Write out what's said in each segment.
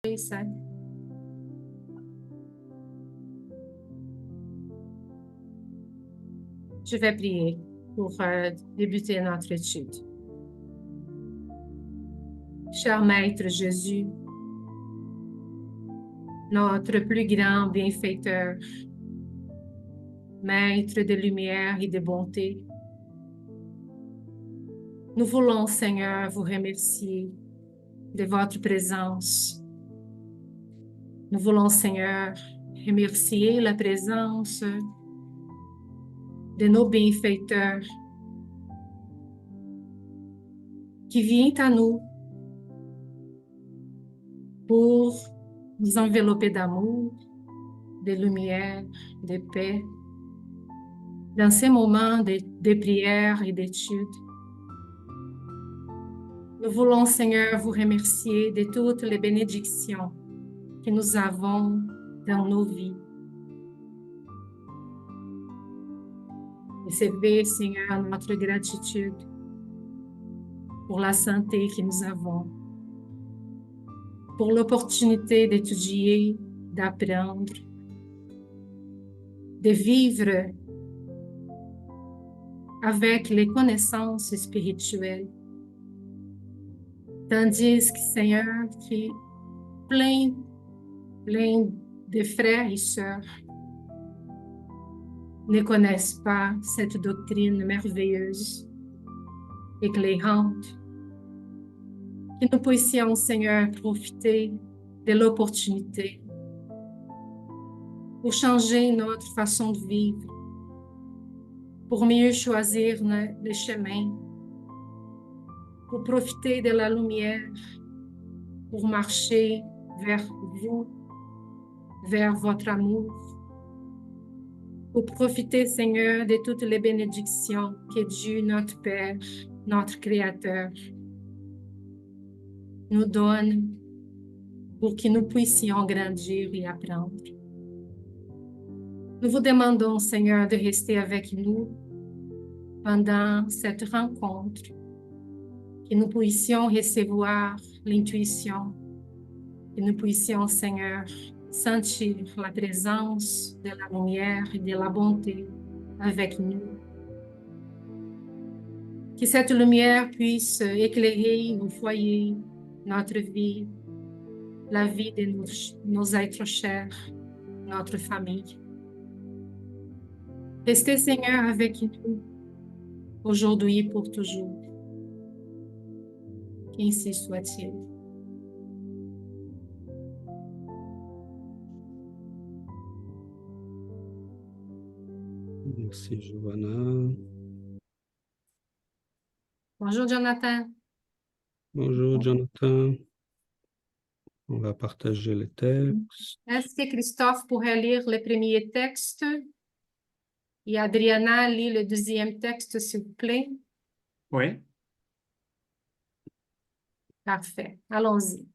Ça. Je vais prier pour débuter notre étude. Cher Maître Jésus, notre plus grand bienfaiteur, Maître de lumière et de bonté, nous voulons, Seigneur, vous remercier de votre présence. Nous voulons, Seigneur, remercier la présence de nos bienfaiteurs qui vient à nous pour nous envelopper d'amour, de lumière, de paix, dans ces moments de prière et d'étude. Nous voulons, Seigneur, vous remercier de toutes les bénédictions que nous avons dans nos vies. Recevez, Seigneur, notre gratitude pour la santé que nous avons, pour l'opportunité d'étudier, d'apprendre, de vivre avec les connaissances spirituelles. Tandis que, Seigneur, que plein de frères et sœurs ne connaissent pas cette doctrine merveilleuse, éclairante, que nous puissions, Seigneur, profiter de l'opportunité pour changer notre façon de vivre, pour mieux choisir le chemin, pour profiter de la lumière, pour marcher vers vous, vers votre amour, pour profiter, Seigneur, de toutes les bénédictions que Dieu, notre Père, notre Créateur, nous donne pour que nous puissions grandir et apprendre. Nous vous demandons, Seigneur, de rester avec nous pendant cette rencontre, que nous puissions recevoir l'intuition, que nous puissions, Seigneur, sentir la présence de la lumière et de la bonté avec nous. Que cette lumière puisse éclairer nos foyers, notre vie, la vie de nos êtres chers, notre famille. Restez, Seigneur, avec nous, aujourd'hui et pour toujours. Qu'ainsi soit-il. Merci, Giovanna. Bonjour, Jonathan. Bonjour, Jonathan. On va partager les textes. Est-ce que Christophe pourrait lire le premier texte? Et Adriana lit le deuxième texte, s'il vous plaît. Oui. Parfait. Allons-y.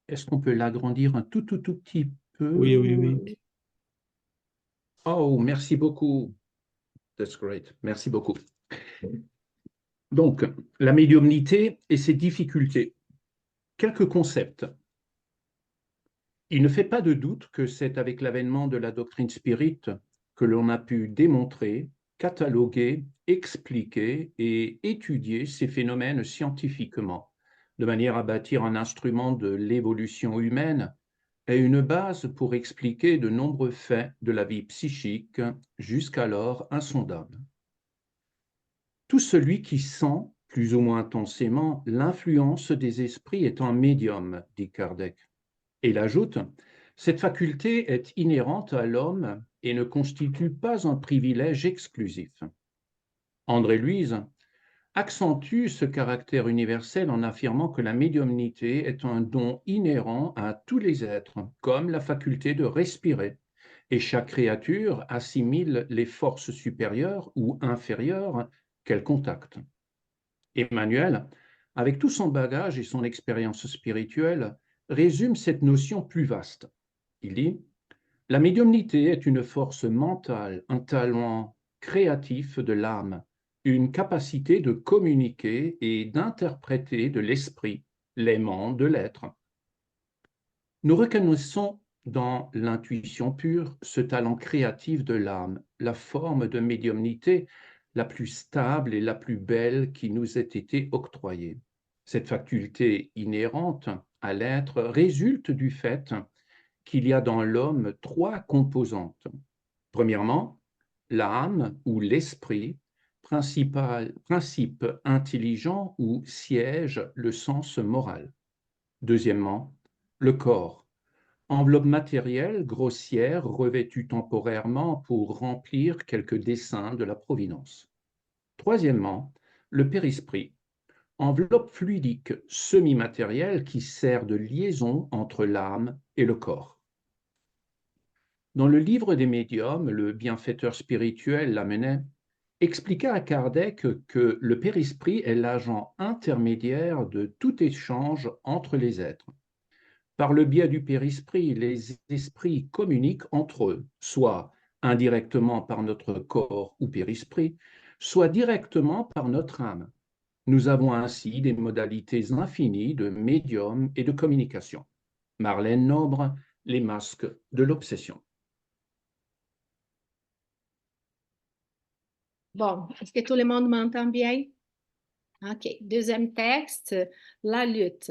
Est-ce qu'on peut l'agrandir un tout petit peu? Oui. Oh, merci beaucoup. That's great. Merci beaucoup. Donc, la médiumnité et ses difficultés. Quelques concepts. Il ne fait pas de doute que c'est avec l'avènement de la doctrine spirit que l'on a pu démontrer, cataloguer, expliquer et étudier ces phénomènes scientifiquement, de manière à bâtir un instrument de l'évolution humaine et une base pour expliquer de nombreux faits de la vie psychique jusqu'alors insondables. Tout celui qui sent, plus ou moins intensément, l'influence des esprits est un médium, dit Kardec. Et il ajoute, cette faculté est inhérente à l'homme et ne constitue pas un privilège exclusif. André Louise accentue ce caractère universel en affirmant que la médiumnité est un don inhérent à tous les êtres, comme la faculté de respirer, et chaque créature assimile les forces supérieures ou inférieures qu'elle contacte. Emmanuel, avec tout son bagage et son expérience spirituelle, résume cette notion plus vaste. Il dit « La médiumnité est une force mentale, un talent créatif de l'âme, une capacité de communiquer et d'interpréter de l'esprit, l'aimant de l'être. Nous reconnaissons dans l'intuition pure ce talent créatif de l'âme, la forme de médiumnité la plus stable et la plus belle qui nous ait été octroyée. Cette faculté inhérente à l'être résulte du fait qu'il y a dans l'homme trois composantes. Premièrement, l'âme ou l'esprit, principe intelligent où siège le sens moral. Deuxièmement, le corps, enveloppe matérielle grossière revêtue temporairement pour remplir quelques desseins de la providence. Troisièmement, le périsprit, enveloppe fluidique semi-matérielle qui sert de liaison entre l'âme et le corps. Dans le livre des médiums, le bienfaiteur spirituel Lamennais expliqua à Kardec que le périsprit est l'agent intermédiaire de tout échange entre les êtres. Par le biais du périsprit, les esprits communiquent entre eux, soit indirectement par notre corps ou périsprit, soit directement par notre âme. Nous avons ainsi des modalités infinies de médium et de communication. Marlène Nobre, Les masques de l'obsession. Bon, est-ce que tout le monde m'entend bien? OK. Deuxième texte, la lutte.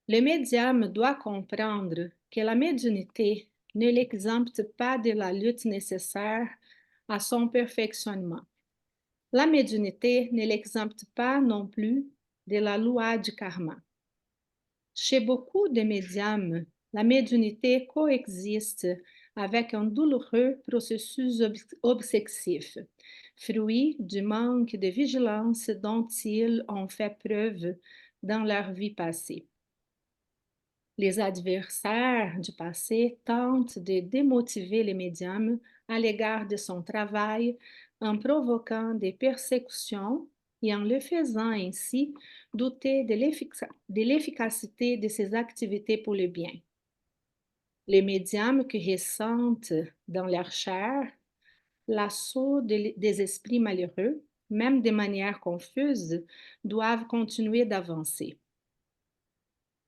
Le médium doit comprendre que la médiumnité ne l'exempte pas de la lutte nécessaire à son perfectionnement. La médiumnité ne l'exempte pas non plus de la loi du karma. Chez beaucoup de médiums, la médiumnité coexiste avec un douloureux processus obsessif, fruit du manque de vigilance dont ils ont fait preuve dans leur vie passée. Les adversaires du passé tentent de démotiver les médiums à l'égard de son travail en provoquant des persécutions et en le faisant ainsi douter de l'efficacité de ses activités pour le bien. Les médiums qui ressentent dans leur chair l'assaut des esprits malheureux, même de manière confuse, doivent continuer d'avancer.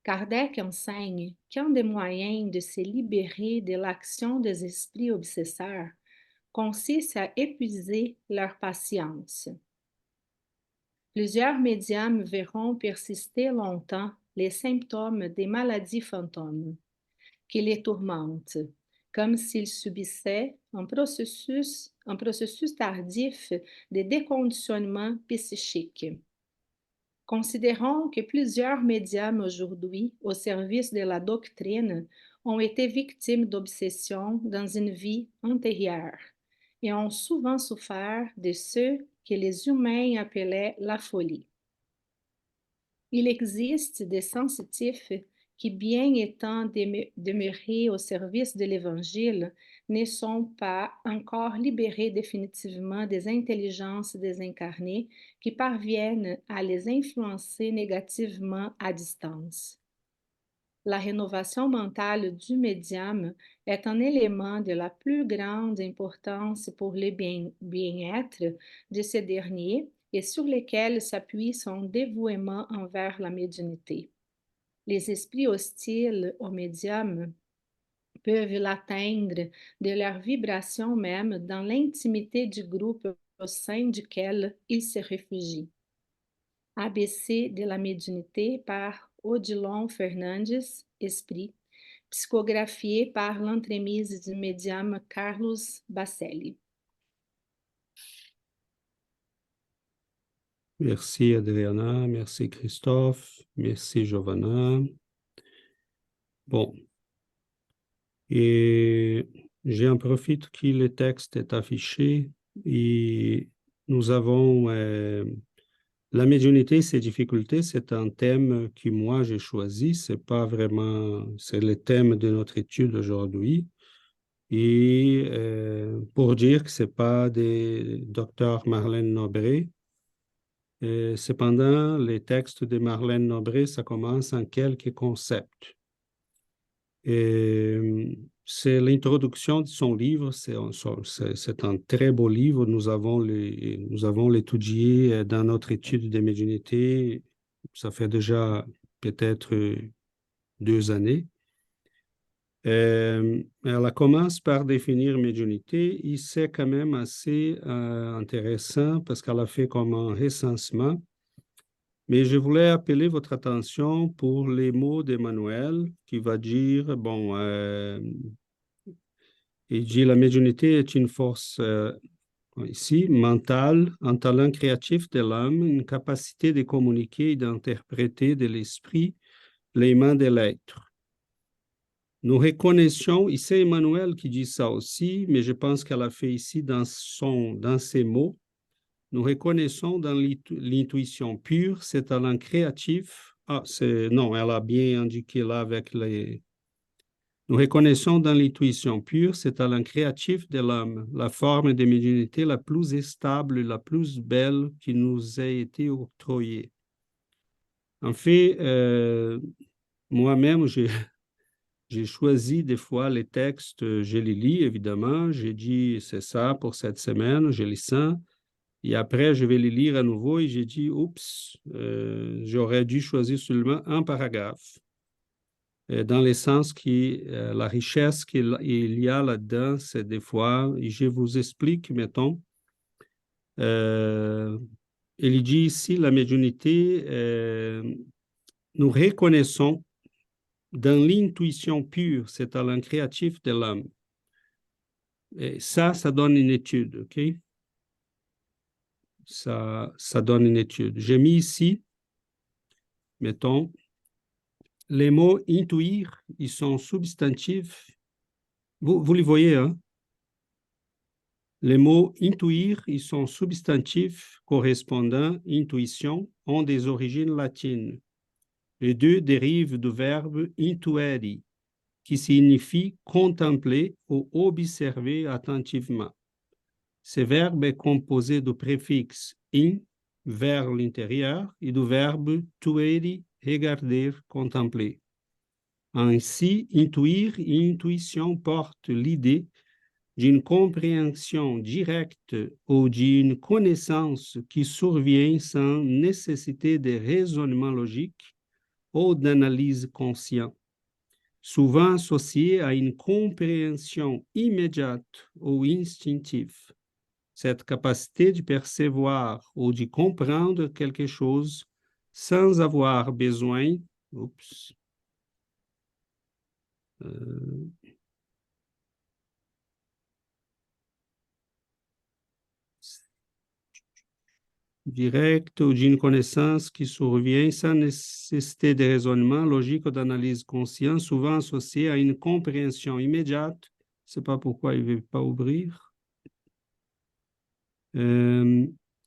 Kardec enseigne qu'un des moyens de se libérer de l'action des esprits obsesseurs consiste à épuiser leur patience. Plusieurs médiums verront persister longtemps les symptômes des maladies fantômes qui les tourmentent, comme s'ils subissaient un processus tardif de déconditionnement psychique. Considérons que plusieurs médiums aujourd'hui au service de la doctrine ont été victimes d'obsessions dans une vie antérieure et ont souvent souffert de ce que les humains appelaient la folie. Il existe des sensitifs qui, bien étant demeurés au service de l'Évangile, ne sont pas encore libérés définitivement des intelligences désincarnées qui parviennent à les influencer négativement à distance. La rénovation mentale du médium est un élément de la plus grande importance pour le bien-être de ce dernier et sur lequel s'appuie son dévouement envers la médiumnité. Les esprits hostiles au médium peuvent l'atteindre de leur vibration même dans l'intimité du groupe au sein duquel ils se réfugient. ABC de la médiumnité par Odilon Fernandes, Esprit, psychographié par l'entremise du médium Carlos Bacelli. Merci Adriana, merci Christophe, merci Giovanna. Bon, et j'en profite que le texte est affiché et nous avons la médiumnité, ses difficultés, c'est un thème que moi j'ai choisi, c'est pas vraiment, c'est le thème de notre étude aujourd'hui. Et pour dire que c'est pas des docteurs Marlène Nobré, cependant, les textes de Marlène Nobré, ça commence en quelques concepts. Et c'est l'introduction de son livre. C'est un très beau livre. Nous avons l'étudié dans notre étude des médiumnités. Ça fait déjà peut-être 2 années. Elle commence par définir médiumnité et c'est quand même assez intéressant parce qu'elle a fait comme un recensement. Mais je voulais appeler votre attention pour les mots d'Emmanuel qui va dire, bon, il dit la médiumnité est une force ici mentale, un talent créatif de l'âme, une capacité de communiquer et d'interpréter de l'esprit les mains de l'être. Nous reconnaissons, et c'est Emmanuel qui dit ça aussi, mais je pense qu'elle a fait ici dans ses mots, nous reconnaissons dans l'intuition pure cet talent créatif. Non, elle a bien indiqué là avec les... Nous reconnaissons dans l'intuition pure cet talent créatif de l'âme, la forme de médiumnité la plus stable, la plus belle qui nous a été octroyée. En fait, moi-même, j'ai choisi des fois les textes, je les lis évidemment, j'ai dit c'est ça pour cette semaine, je les sens, et après je vais les lire à nouveau et j'ai dit oups, j'aurais dû choisir seulement un paragraphe, dans le sens que la richesse qu'il y a là-dedans, c'est des fois, et je vous explique, mettons, il dit ici la médiumnité, nous reconnaissons dans l'intuition pure, c'est talent créatif de l'âme. Et ça donne une étude, OK? Ça donne une étude. J'ai mis ici, mettons, les mots intuire, ils sont substantifs. Vous les voyez, hein? Les mots intuire, ils sont substantifs correspondants, intuition, ont des origines latines. Les deux dérivent du verbe intuere, qui signifie contempler ou observer attentivement. Ce verbe est composé du préfixe in, vers l'intérieur, et du verbe tuere, regarder, contempler. Ainsi, intuire et intuition portent l'idée d'une compréhension directe ou d'une connaissance qui survient sans nécessité de raisonnement logique ou d'analyse consciente, souvent associée à une compréhension immédiate ou instinctive. Cette capacité de percevoir ou de comprendre quelque chose sans avoir besoin, direct ou d'une connaissance qui survient sans nécessité de raisonnement logique ou d'analyse consciente, souvent associée à une compréhension immédiate. Je ne sais pas pourquoi il ne veut pas ouvrir.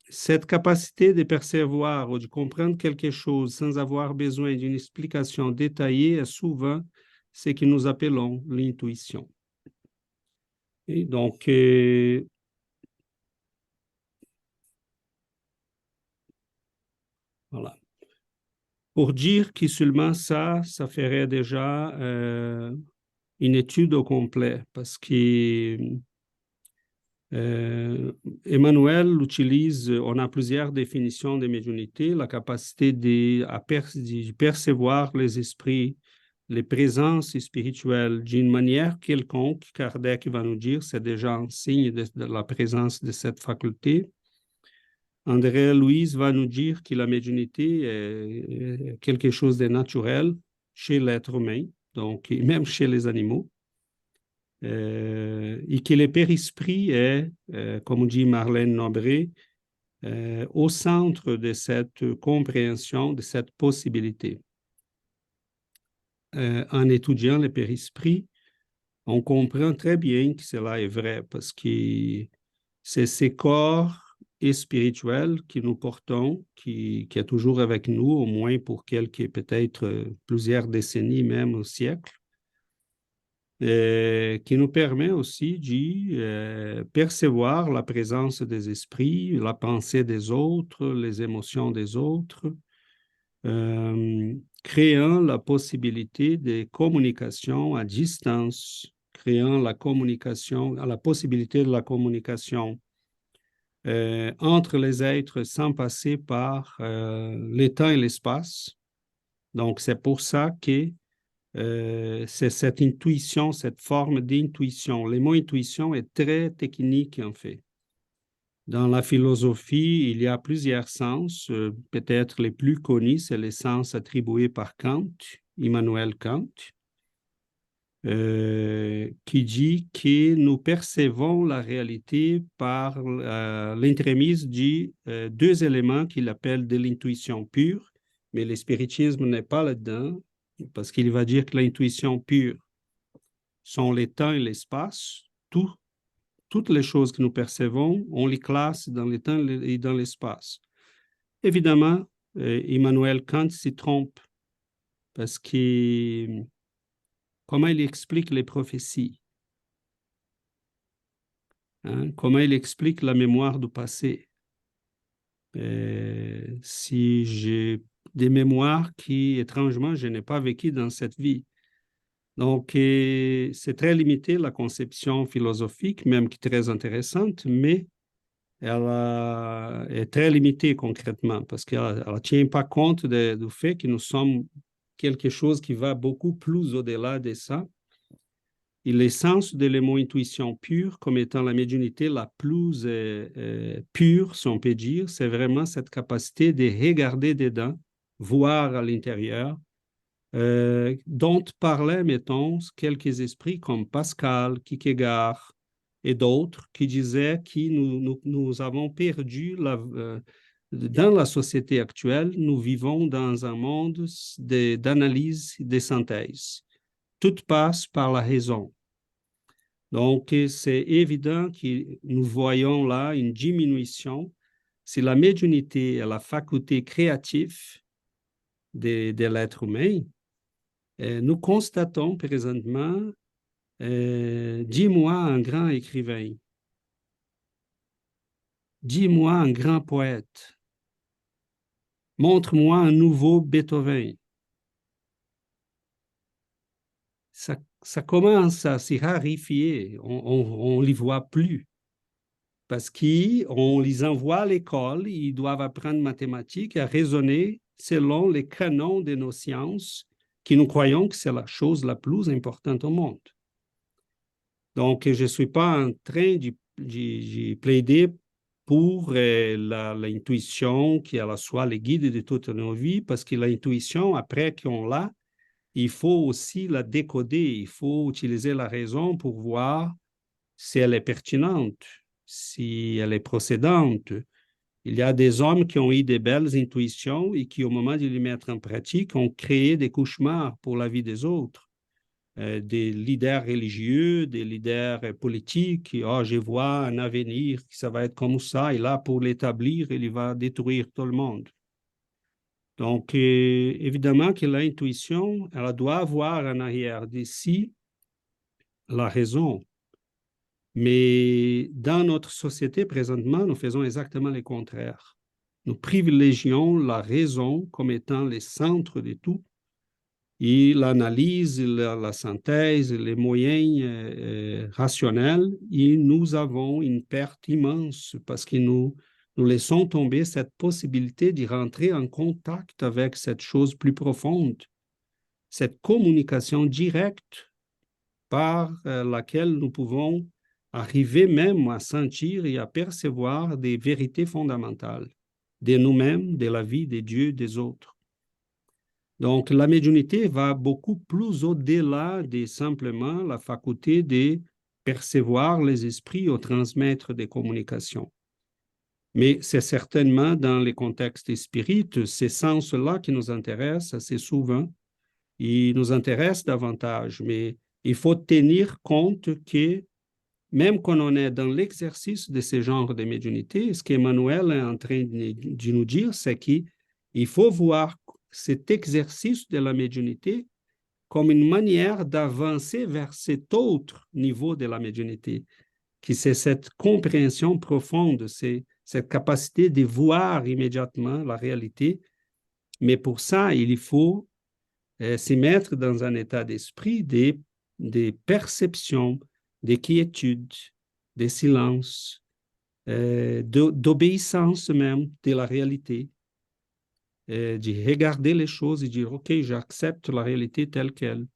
Cette capacité de percevoir ou de comprendre quelque chose sans avoir besoin d'une explication détaillée est souvent ce que nous appelons l'intuition. Et donc, voilà. Pour dire que seulement ça ferait déjà une étude au complet, parce que Emmanuel utilise, on a plusieurs définitions de médiumnité, la capacité de percevoir les esprits, les présences spirituelles d'une manière quelconque. Kardec va nous dire, c'est déjà un signe de la présence de cette faculté. André Louise va nous dire que la médiumnité est quelque chose de naturel chez l'être humain, donc même chez les animaux. Et que le périsprit est, comme dit Marlène Nobré, au centre de cette compréhension, de cette possibilité. En étudiant le périsprit, on comprend très bien que cela est vrai, parce que c'est ces corps et spirituels que nous portons, qui est toujours avec nous, au moins pour peut-être plusieurs décennies, même au siècle, qui nous permet aussi de percevoir la présence des esprits, la pensée des autres, les émotions des autres, créant la possibilité de communication à distance, créant la communication, la possibilité de la communication entre les êtres sans passer par le temps et l'espace. Donc, c'est pour ça que c'est cette intuition, cette forme d'intuition. Le mot intuition est très technique, en fait. Dans la philosophie, il y a plusieurs sens. Peut-être les plus connus, c'est les sens attribués par Kant, Immanuel Kant, qui dit que nous percevons la réalité par l'entremise de deux éléments qu'il appelle de l'intuition pure, mais le spiritisme n'est pas là-dedans, parce qu'il va dire que l'intuition pure sont le temps et l'espace. Toutes les choses que nous percevons, on les classe dans le temps et dans l'espace. Évidemment, Immanuel Kant s'y trompe, parce que comment il explique les prophéties? Hein? Comment il explique la mémoire du passé? Si j'ai des mémoires qui, étrangement, je n'ai pas vécu dans cette vie. Donc, c'est très limité, la conception philosophique, même qui est très intéressante, mais elle est très limitée concrètement, parce qu'elle ne tient pas compte du fait que nous sommes quelque chose qui va beaucoup plus au-delà de ça. Et l'essence de le mot intuition pure, comme étant la médiumnité la plus pure, si on peut dire, c'est vraiment cette capacité de regarder dedans, voir à l'intérieur, dont parlaient, mettons, quelques esprits comme Pascal, Kierkegaard et d'autres qui disaient que nous avons perdu dans la société actuelle, nous vivons dans un monde d'analyse, de synthèse. Tout passe par la raison. Donc, c'est évident que nous voyons là une diminution. Si la médiumnité est la faculté créative de l'être humain, nous constatons présentement, dis-moi un grand écrivain, dis-moi un grand poète, montre-moi un nouveau Beethoven. Ça commence à s'y raréfier, on ne les voit plus. Parce qu'on les envoie à l'école, ils doivent apprendre mathématiques, à raisonner selon les canons de nos sciences, qui nous croyons que c'est la chose la plus importante au monde. Donc, je ne suis pas en train de plaider pour l'intuition qui soit le guide de toutes nos vies, parce que l'intuition, après qu'on l'a, il faut aussi la décoder, il faut utiliser la raison pour voir si elle est pertinente, si elle est procédante. Il y a des hommes qui ont eu des belles intuitions et qui, au moment de les mettre en pratique, ont créé des cauchemars pour la vie des autres. Des leaders religieux, des leaders politiques, qui, je vois un avenir, ça va être comme ça, et là, pour l'établir, il va détruire tout le monde. Donc, évidemment que l'intuition, elle doit avoir en arrière d'ici la raison. Mais dans notre société, présentement, nous faisons exactement le contraire. Nous privilégions la raison comme étant le centre de tout, et l'analyse, la synthèse, les moyens rationnels, et nous avons une perte immense parce que nous laissons tomber cette possibilité de rentrer en contact avec cette chose plus profonde, cette communication directe par laquelle nous pouvons arriver même à sentir et à percevoir des vérités fondamentales de nous-mêmes, de la vie, des dieux, des autres. Donc, la médiumnité va beaucoup plus au-delà de simplement la faculté de percevoir les esprits ou transmettre des communications. Mais c'est certainement dans les contextes spirites, ces sens-là qui nous intéressent assez souvent. Ils nous intéressent davantage, mais il faut tenir compte que même quand on est dans l'exercice de ce genre de médiumnité, ce qu'Emmanuel est en train de nous dire, c'est qu'il faut voir cet exercice de la médiumnité comme une manière d'avancer vers cet autre niveau de la médiumnité, qui c'est cette compréhension profonde, c'est cette capacité de voir immédiatement la réalité. Mais pour ça, il faut s'y mettre dans un état d'esprit de des perceptions, des quiétudes, des silences, d'obéissance même de la réalité, de regarder les choses et dire, OK, j'accepte la réalité telle qu'elle.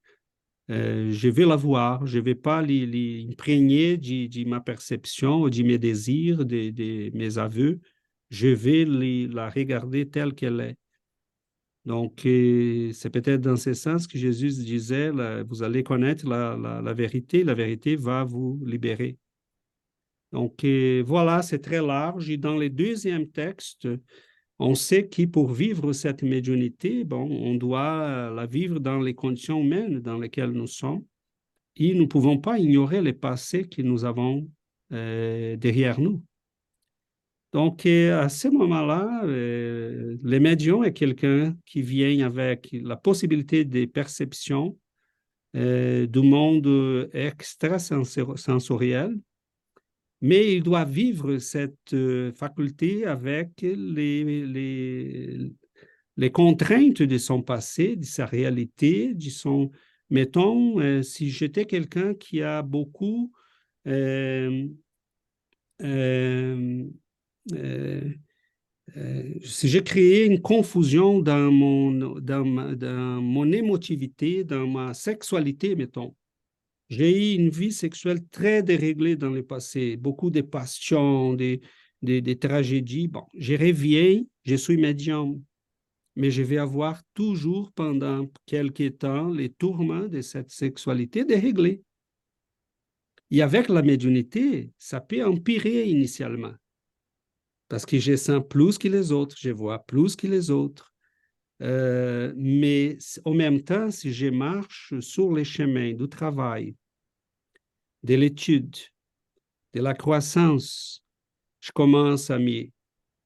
Je vais la voir, je ne vais pas l'imprégner de ma perception, de mes désirs, de mes aveux. Je vais la regarder telle qu'elle est. Donc, c'est peut-être dans ce sens que Jésus disait, vous allez connaître la vérité va vous libérer. Donc, voilà, c'est très large. Et dans les deuxièmes textes, on sait que pour vivre cette médiumnité, bon, on doit la vivre dans les conditions humaines dans lesquelles nous sommes. Et nous ne pouvons pas ignorer les passés que nous avons derrière nous. Donc, à ce moment-là, le médium est quelqu'un qui vient avec la possibilité de perception du monde extrasensoriel, mais il doit vivre cette faculté avec les contraintes de son passé, de sa réalité, de son... Mettons, si j'étais quelqu'un qui a beaucoup... si j'ai créé une confusion dans dans mon émotivité, dans ma sexualité, mettons, j'ai eu une vie sexuelle très déréglée dans le passé, beaucoup de passions, des tragédies. Bon, je reviens, je suis médium, mais je vais avoir toujours pendant quelques temps les tourments de cette sexualité déréglée. Et avec la médiumnité, ça peut empirer initialement. Parce que je sens plus que les autres, je vois plus que les autres. Mais en même temps, si je marche sur les chemins du travail, de l'étude, de la croissance, je commence à m'y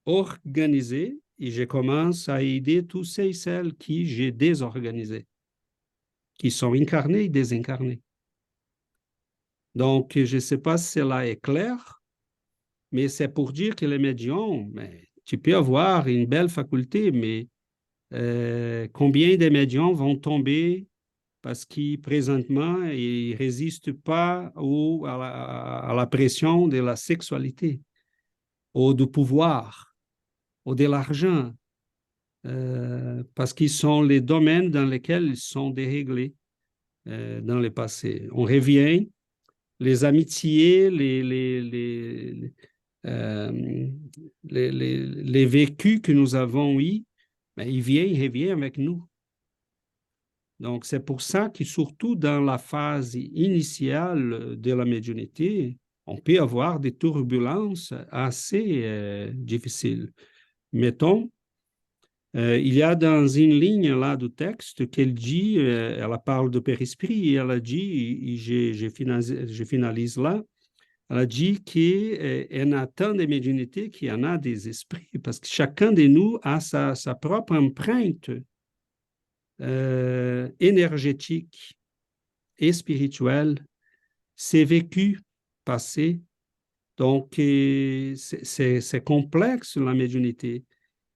organiser et je commence à aider tous ceux et celles qui j'ai désorganisés, qui sont incarnés et désincarnés. Donc, je ne sais pas si cela est clair, mais c'est pour dire que les médiums, tu peux avoir une belle faculté, mais combien de médiums vont tomber parce qu'ils, présentement, ils ne résistent pas à la pression de la sexualité, ou du pouvoir, ou de l'argent, parce qu'ils sont les domaines dans lesquels ils sont déréglés dans le passé. On revient, les amitiés, les vécus que nous avons eus, ils reviennent avec nous. Donc, c'est pour ça que surtout dans la phase initiale de la médiumnité, on peut avoir des turbulences assez difficiles. Mettons, il y a dans une ligne là du texte qu'elle dit, elle parle de périsprit, et elle a dit, et je finalise là, elle a dit qu'elle a tant de médiumnité qu'il y en a des esprits, parce que chacun de nous a sa propre empreinte énergétique et spirituelle, ses vécus passés. Donc, c'est complexe la médiumnité.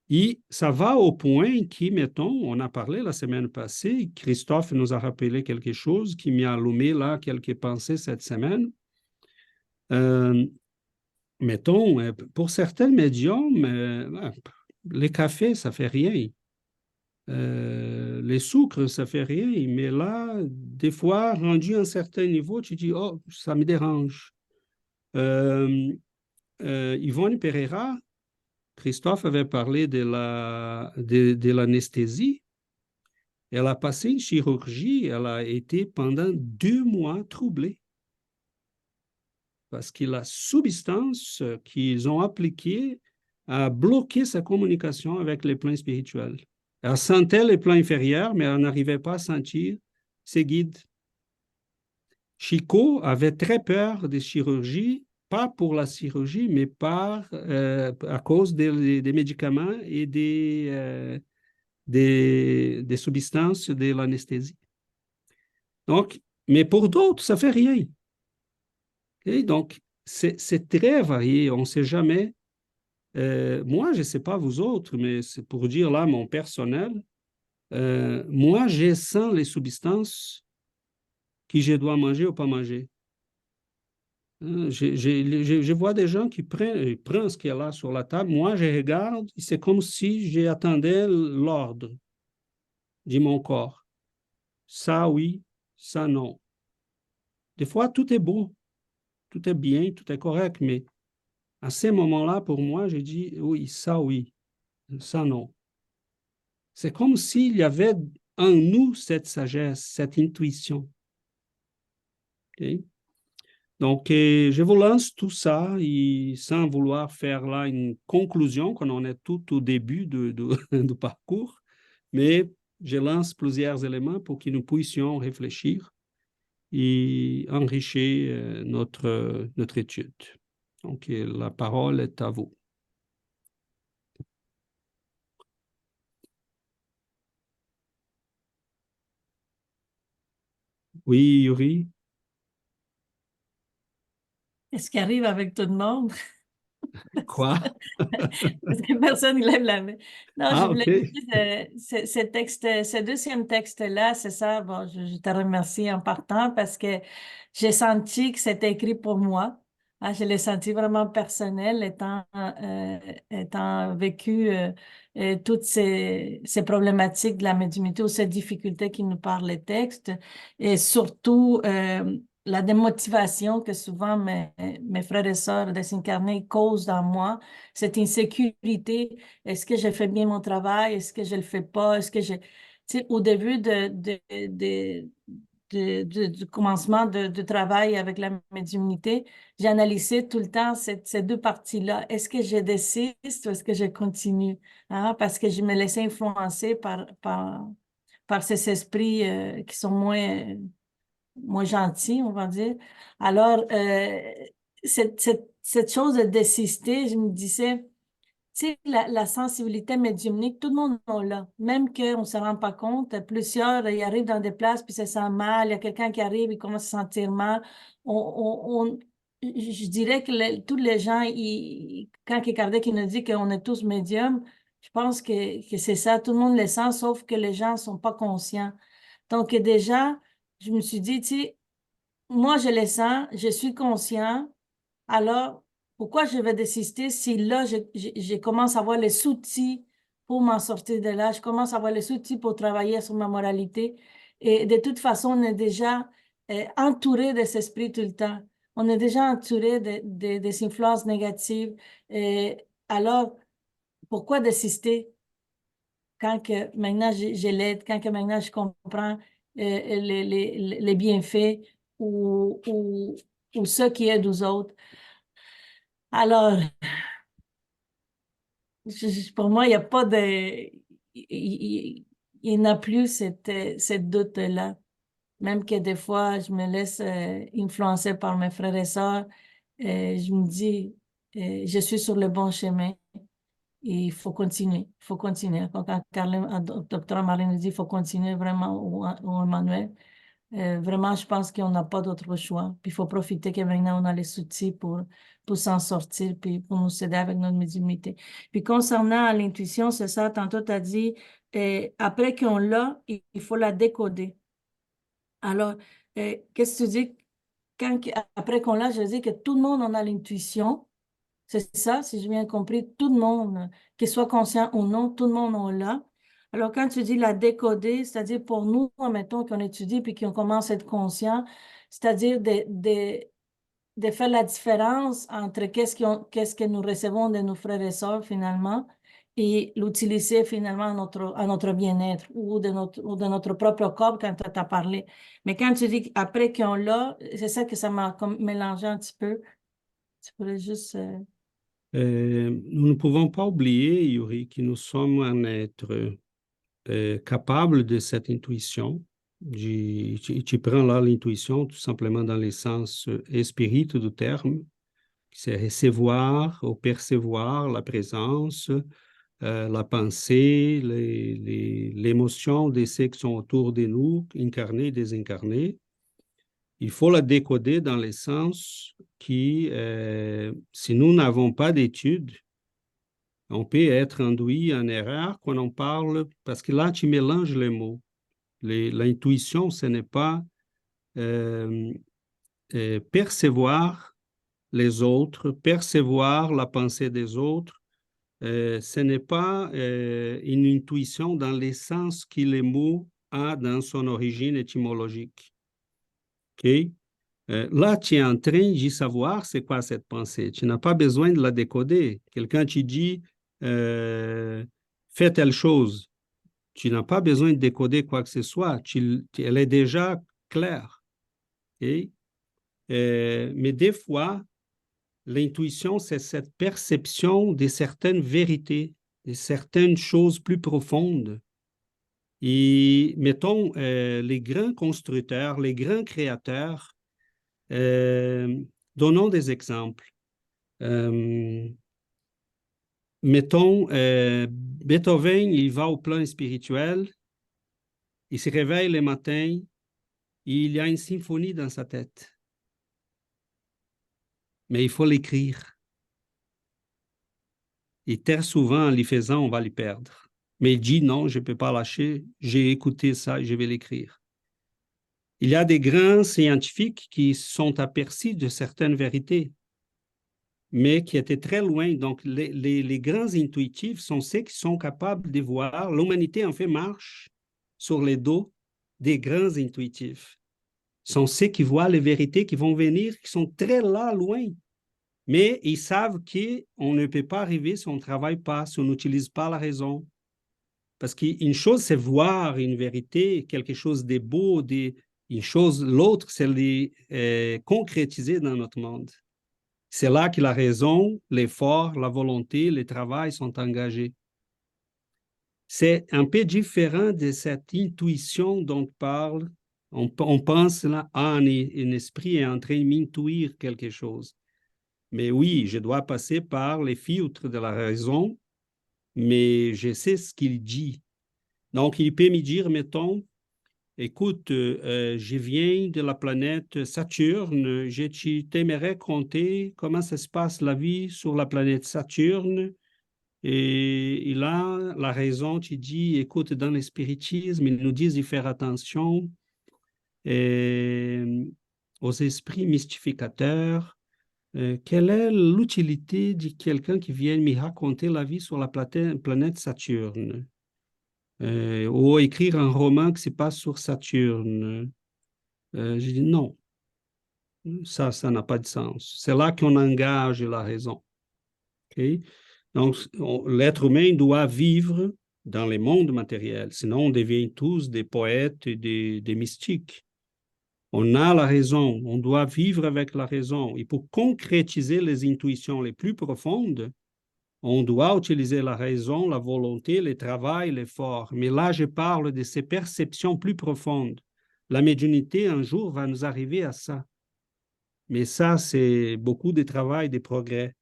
Et ça va au point qui, mettons, on a parlé la semaine passée, Christophe nous a rappelé quelque chose qui m'a allumé là quelques pensées cette semaine. Mettons, pour certains médiums, les cafés, ça fait rien. Les sucres, ça fait rien. Mais là, des fois, rendu à un certain niveau, tu dis, oh, ça me dérange. Yvonne Pereira, Christophe avait parlé de l'anesthésie. Elle a passé une chirurgie, elle a été pendant 2 mois troublée. Parce que la substance qu'ils ont appliquée a bloqué sa communication avec les plans spirituels. Elle sentait les plans inférieurs, mais elle n'arrivait pas à sentir ses guides. Chico avait très peur des chirurgies, pas pour la chirurgie, mais à cause des médicaments et des substances de l'anesthésie. Donc, mais pour d'autres, ça ne fait rien. Okay? Donc, c'est très varié. On ne sait jamais. Moi, je ne sais pas vous autres, mais c'est pour dire là mon personnel. Moi, je sens les substances qui je dois manger ou pas manger. Je vois des gens qui prennent ce qu'il y a là sur la table. Moi, je regarde, c'est comme si j'attendais l'ordre de mon corps. Ça, oui, ça, non. Des fois, tout est bon, tout est bien, tout est correct, mais à ces moments-là, pour moi, j'ai dit oui, ça, non. C'est comme s'il y avait en nous cette sagesse, cette intuition. Okay? Donc, je vous lance tout ça et sans vouloir faire là une conclusion, quand on est tout au début du parcours, mais je lance plusieurs éléments pour que nous puissions réfléchir et enrichir notre étude. Donc, la parole est à vous. Oui, Yuri? Est-ce qu'il arrive avec tout le monde? Quoi? Parce que personne ne lève la main. Non, je Ah, voulais OK. dire, ce texte, ce deuxième texte-là, c'est ça. Bon, je te remercie en partant parce que j'ai senti que c'était écrit pour moi. Ah, je l'ai senti vraiment personnel, étant vécu toutes ces problématiques de la médiumnité ou ces difficultés qui nous parlent les textes. Et surtout, la démotivation que souvent mes frères et sœurs désincarnés causent dans moi, cette insécurité. Est-ce que je fais bien mon travail? Est-ce que je le fais pas? Est-ce que je... Tu sais, au début du commencement du travail avec la médiumnité, j'ai analysé tout le temps ces deux parties-là. Est-ce que je désiste ou est-ce que je continue? Hein? Parce que je me laissais influencer par ces esprits qui sont moins gentils, on va dire. Alors, cette chose de désister, je me disais, tu sais, la sensibilité médiumnique, tout le monde en a. Même qu'on ne se rend pas compte, plusieurs, ils arrivent dans des places, puis ça sent mal, il y a quelqu'un qui arrive, il commence à se sentir mal. Je dirais que tous les gens, quand Kardec nous dit qu'on est tous médiums, je pense que c'est ça, tout le monde le sent, sauf que les gens ne sont pas conscients. Donc déjà, je me suis dit, tu sais, moi je le sens, je suis conscient, alors pourquoi je vais désister si là, je commence à avoir les outils pour m'en sortir de là, je commence à avoir les outils pour travailler sur ma moralité. Et de toute façon, on est déjà entouré de cet esprit tout le temps. On est déjà entouré des influences négatives. Et alors, pourquoi désister quand que maintenant je l'aide, quand que maintenant je comprends les bienfaits ou ceux qui aident aux autres? Alors, pour moi, il n'y a pas de... Il n'a plus cette doute-là. Même que des fois, je me laisse influencer par mes frères et sœurs, je me dis, je suis sur le bon chemin et il faut continuer. Il faut continuer. Quand docteur Marlène nous dit, il faut continuer vraiment, ou Emmanuel. Vraiment, je pense qu'on n'a pas d'autre choix. Puis il faut profiter que maintenant on a les outils pour s'en sortir, puis pour nous aider avec notre médiumnité. Puis concernant l'intuition, c'est ça, tantôt tu as dit, après qu'on l'a, il faut la décoder. Alors, qu'est-ce que tu dis? Après qu'on l'a, je dis que tout le monde en a l'intuition. C'est ça, si j'ai bien compris, tout le monde, qu'il soit conscient ou non, tout le monde en l'a. Alors, quand tu dis la décoder, c'est-à-dire pour nous, mettons qu'on étudie puis qu'on commence à être conscient, c'est-à-dire de faire la différence entre qu'est-ce que nous recevons de nos frères et sœurs finalement et l'utiliser finalement à notre bien-être ou de notre propre corps quand tu as parlé. Mais quand tu dis après qu'on l'a, c'est ça que ça m'a comme mélangé un petit peu. Tu pourrais juste... Nous ne pouvons pas oublier, Yuri, que nous sommes un être capable de cette intuition. Tu prends là l'intuition tout simplement dans le sens spirituel du terme, c'est recevoir ou percevoir la présence, la pensée, l'émotion de ceux qui sont autour de nous, incarnés et désincarnés. Il faut la décoder dans le sens qui, si nous n'avons pas d'études, on peut être induit en erreur quand on parle, parce que là, tu mélanges les mots. L'intuition, ce n'est pas percevoir les autres, percevoir la pensée des autres. Ce n'est pas une intuition dans l'essence que le mot a dans son origine étymologique. OK? Là, tu es en train de savoir c'est quoi cette pensée. Tu n'as pas besoin de la décoder. Quelqu'un te dit fais telle chose. Tu n'as pas besoin de décoder quoi que ce soit. Elle est déjà claire. Okay? Mais des fois, l'intuition, c'est cette perception de certaines vérités, de certaines choses plus profondes. Et mettons, les grands constructeurs, les grands créateurs, donnons des exemples. Mettons, Beethoven, il va au plan spirituel, il se réveille le matin, il y a une symphonie dans sa tête. Mais il faut l'écrire. Et très souvent, en l'y faisant, on va l'y perdre. Mais il dit non, je ne peux pas lâcher, j'ai écouté ça, je vais l'écrire. Il y a des grands scientifiques qui sont aperçus de certaines vérités, mais qui étaient très loin. Donc, les grands intuitifs sont ceux qui sont capables de voir. L'humanité, en fait, marche sur les dos des grands intuitifs. Sont ceux qui voient les vérités qui vont venir, qui sont très là, loin. Mais ils savent qu'on ne peut pas arriver si on ne travaille pas, si on n'utilise pas la raison. Parce qu'une chose, c'est voir une vérité, quelque chose de beau, une chose, l'autre, c'est les concrétiser dans notre monde. C'est là que la raison, l'effort, la volonté, le travail sont engagés. C'est un peu différent de cette intuition dont on parle. On pense là, un esprit est en train de m'intuire quelque chose. Mais oui, je dois passer par les filtres de la raison, mais je sais ce qu'il dit. Donc, il peut me dire, mettons, écoute, je viens de la planète Saturne, je t'aimerais compter comment ça se passe la vie sur la planète Saturne. Et là, la raison, tu dis, écoute, dans le spiritisme, ils nous disent de faire attention aux esprits mystificateurs. Quelle est l'utilité de quelqu'un qui vient me raconter la vie sur la planète Saturne? Ou écrire un roman qui se passe sur Saturne? J'ai dit non, ça n'a pas de sens. C'est là qu'on engage la raison. Okay? Donc, l'être humain doit vivre dans les mondes matériels, sinon on devient tous des poètes et des mystiques. On a la raison, on doit vivre avec la raison. Et pour concrétiser les intuitions les plus profondes, on doit utiliser la raison, la volonté, le travail, l'effort. Mais là, je parle de ces perceptions plus profondes. La médiumnité, un jour, va nous arriver à ça. Mais ça, c'est beaucoup de travail, de progrès.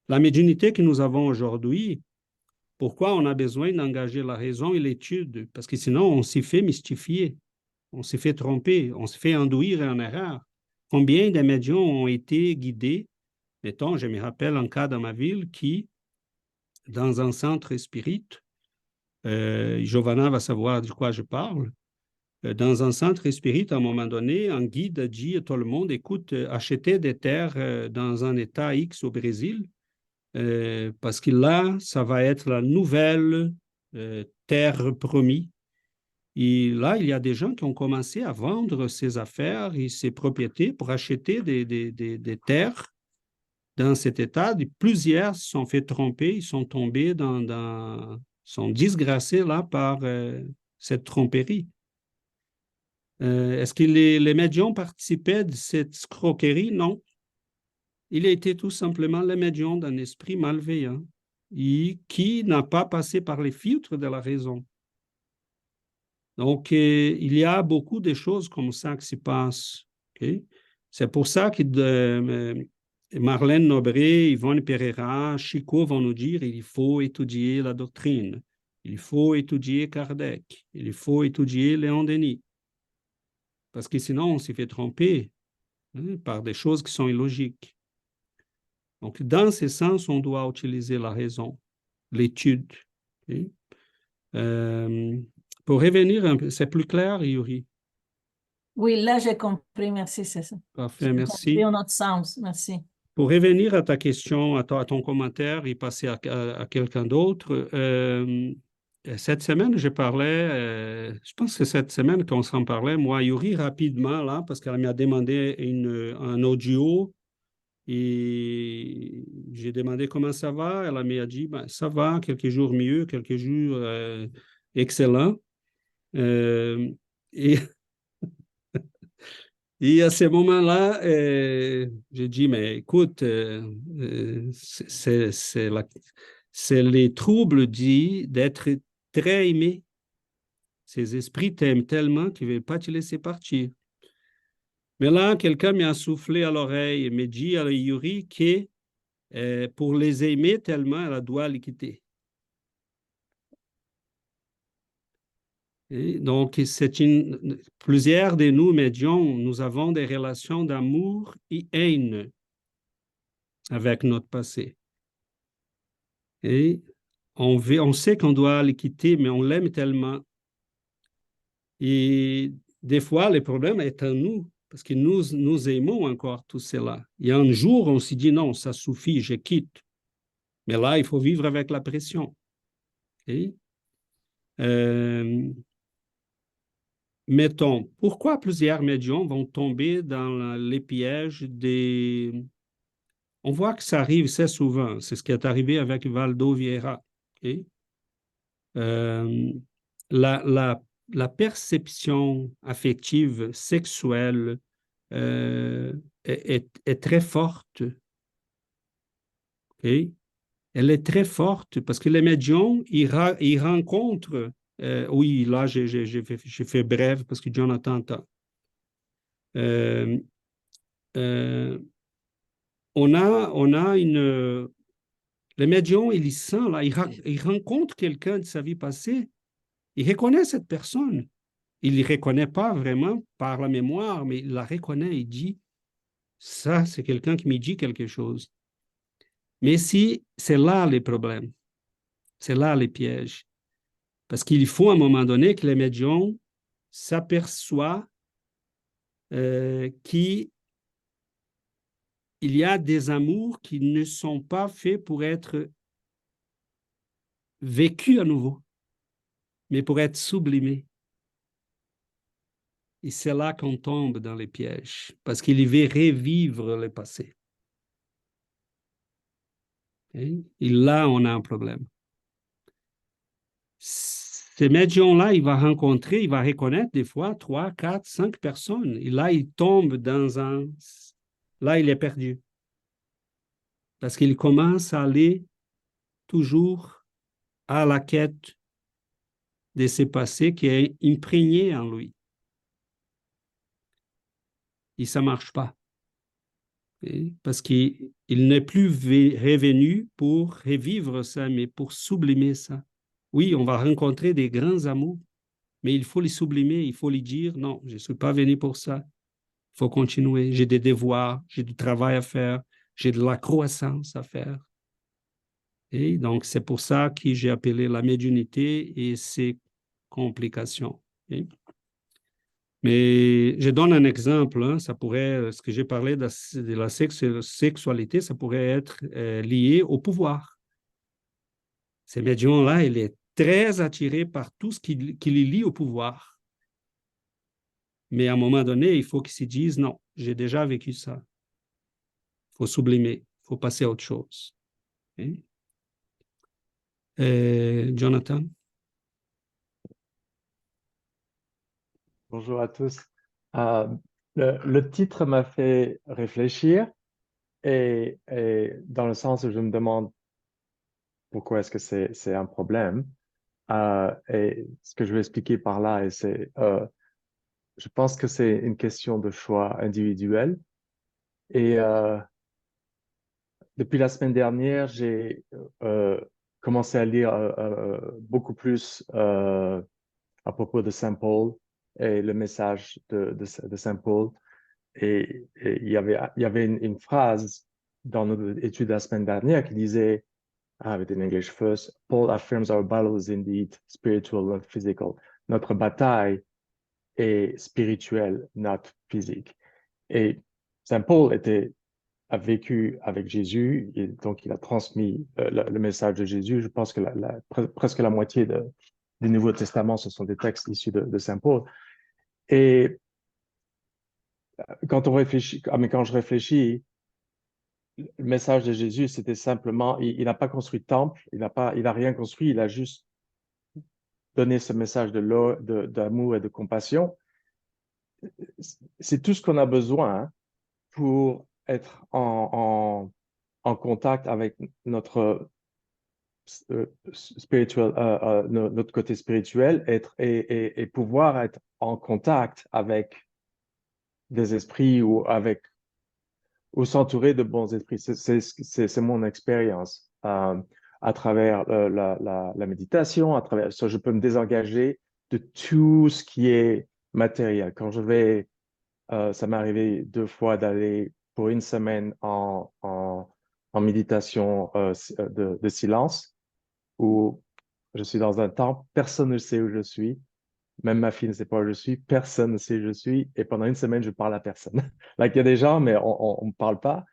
La médiumnité que nous avons aujourd'hui, pourquoi on a besoin d'engager la raison et l'étude? Parce que sinon, on s'y fait mystifier. On s'est fait tromper, on s'est fait induire en erreur. Combien de médiums ont été guidés? Mettons, je me rappelle un cas dans ma ville qui, dans un centre spirit, Giovanna va savoir de quoi je parle, dans un centre spirit, à un moment donné, un guide a dit à tout le monde, écoute, achetez des terres dans un état X au Brésil, parce que là, ça va être la nouvelle terre promise. Et là, il y a des gens qui ont commencé à vendre ces affaires et ces propriétés pour acheter des terres dans cet état. Plusieurs se sont fait tromper, ils sont tombés sont disgracés là par cette tromperie. Est-ce que les médiums participaient de cette escroquerie? Non. Il a été tout simplement le médium d'un esprit malveillant et qui n'a pas passé par les filtres de la raison. Donc, il y a beaucoup de choses comme ça qui se passent. Okay? C'est pour ça que Marlène Nobré, Yvonne Pereira, Chico vont nous dire qu'il faut étudier la doctrine, il faut étudier Kardec, il faut étudier Léon Denis. Parce que sinon, on s'y fait tromper par des choses qui sont illogiques. Donc, dans ce sens, on doit utiliser la raison, l'étude. Okay? Pour revenir un peu, c'est plus clair, Yuri? Oui, là, j'ai compris. Merci, c'est ça. Parfait, J'ai merci. compris en autre sens. Merci. Pour revenir à ta question, à ton commentaire et passer à quelqu'un d'autre, cette semaine, je parlais, je pense que cette semaine qu'on s'en parlait, moi, Yuri, rapidement, là, parce qu'elle m'a demandé un audio et j'ai demandé comment ça va. Elle m'a dit, ben, ça va, quelques jours mieux, quelques jours excellents. Et Et à ce moment-là, j'ai dit, mais écoute, c'est les troubles d'être très aimé. Ces esprits t'aiment tellement qu'ils ne veulent pas te laisser partir. Mais là, quelqu'un m'a soufflé à l'oreille et m'a dit à Yuri que pour les aimer tellement, elle doit les quitter. Et donc, plusieurs de nous, médiums, nous avons des relations d'amour et haine avec notre passé. Et on sait qu'on doit les quitter, mais on l'aime tellement. Et des fois, le problème est en nous, parce que nous aimons encore tout cela. Il y a un jour, on s'est dit, non, ça suffit, je quitte. Mais là, il faut vivre avec la pression. Okay? Mettons, pourquoi plusieurs médiums vont tomber dans les pièges des... On voit que ça arrive assez souvent. C'est ce qui est arrivé avec Valdo Vieira. Okay? La perception affective, sexuelle est très forte. Okay? Elle est très forte parce que les médiums, ils rencontrent, oui, là, j'ai fait bref parce que Jonathan entend. On a les médiums, ils sentent, là, ils rencontrent quelqu'un de sa vie passée, ils reconnaissent cette personne. Il ne la reconnaît pas vraiment par la mémoire, mais il la reconnaît et dit, ça, c'est quelqu'un qui me dit quelque chose. Mais si c'est là les problèmes, c'est là les pièges. Parce qu'il faut à un moment donné que les médiums s'aperçoivent qu'il y a des amours qui ne sont pas faits pour être vécus à nouveau, mais pour être sublimés. Et c'est là qu'on tombe dans les pièges, parce qu'il veut revivre le passé. Et là, on a un problème. Ces médiums-là, il va rencontrer, il va reconnaître des fois 3, 4, 5 personnes. Et là, il tombe dans un... Là, il est perdu. Parce qu'il commence à aller toujours à la quête de ce passé qui est imprégné en lui. Et ça ne marche pas. Parce qu'il n'est plus revenu pour revivre ça, mais pour sublimer ça. Oui, on va rencontrer des grands amours, mais il faut les sublimer, il faut les dire, non, je ne suis pas venu pour ça. Il faut continuer. J'ai des devoirs, j'ai du travail à faire, j'ai de la croissance à faire. Et donc, c'est pour ça que j'ai appelé la médiumnité et ses complications. Okay? Mais je donne un exemple, hein, ça pourrait, ce que j'ai parlé de la sexualité, ça pourrait être lié au pouvoir. Ces médiums-là, il est très attiré par tout ce qui les lie au pouvoir. Mais à un moment donné, il faut qu'ils se disent, non, j'ai déjà vécu ça. Il faut sublimer, il faut passer à autre chose. Okay? Jonathan? Bonjour à tous. Euh, le titre m'a fait réfléchir et dans le sens où je me demande pourquoi est-ce que c'est un problème. Et ce que je vais expliquer par là, je pense que c'est une question de choix individuel. Et depuis la semaine dernière, j'ai commencé à lire beaucoup plus à propos de Saint Paul et le message de Saint Paul. Et il y avait une phrase dans notre étude la semaine dernière qui disait, I have it in English first, Paul affirms our battle is indeed spiritual and physical. Notre bataille et spirituel, not physique. Et Saint Paul a vécu avec Jésus, et donc il a transmis le message de Jésus. Je pense que presque la moitié du Nouveau Testament, ce sont des textes issus de Saint Paul. Et quand je réfléchis, le message de Jésus, c'était simplement, il n'a pas construit de temple, il n'a rien construit, il a juste donné ce message d'amour et de compassion. C'est tout ce qu'on a besoin pour être en contact avec notre notre côté spirituel et pouvoir être en contact avec des esprits ou s'entourer de bons esprits. C'est mon expérience à travers la méditation, à travers ça, je peux me désengager de tout ce qui est matériel. Quand ça m'est arrivé 2 fois d'aller pour une semaine en méditation de silence, où je suis dans un temple, personne ne sait où je suis, même ma fille ne sait pas où je suis, personne ne sait où je suis, et pendant une semaine, je parle à personne. Là, il y a des gens, mais on ne parle pas,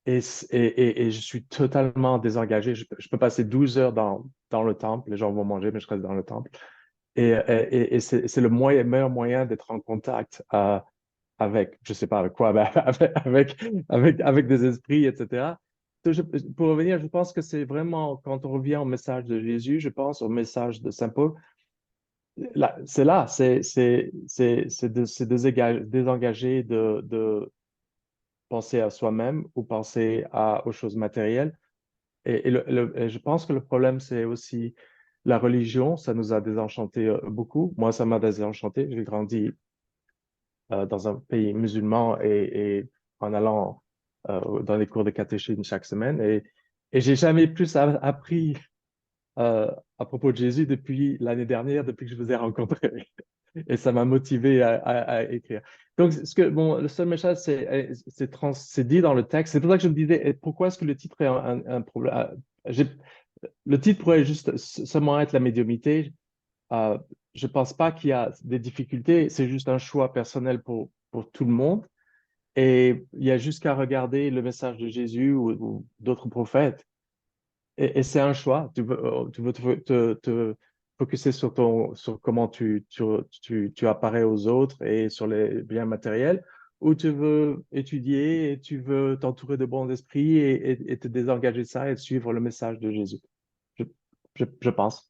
et je suis totalement désengagé. Je peux passer 12 heures dans le temple, les gens vont manger, mais je reste dans le temple. Et c'est le meilleur moyen d'être en contact avec, je sais pas avec quoi, ben, avec des esprits, etc. Pour revenir, je pense que c'est vraiment, quand on revient au message de Jésus, je pense au message de Saint Paul, c'est désengager de penser à soi-même ou penser aux choses matérielles. Et je pense que le problème, c'est aussi la religion, ça nous a désenchanté beaucoup. Moi, ça m'a désenchanté. J'ai grandi dans un pays musulman et en allant dans les cours de catéchisme chaque semaine. Et j'ai jamais plus appris à propos de Jésus depuis l'année dernière, depuis que je vous ai rencontré. Et ça m'a motivé à écrire. Donc, le seul message, c'est dit dans le texte. C'est pour ça que je me disais, pourquoi est-ce que le titre est un problème? Le titre pourrait juste seulement être la médiumnité. Euh, je ne pense pas qu'il y a des difficultés, c'est juste un choix personnel pour tout le monde. Et il y a juste qu'à regarder le message de Jésus ou d'autres prophètes. Et c'est un choix. Tu veux te focuser sur comment tu apparais aux autres et sur les biens matériels, ou tu veux étudier et tu veux t'entourer de bons esprits et te désengager de ça et suivre le message de Jésus. Je, je pense.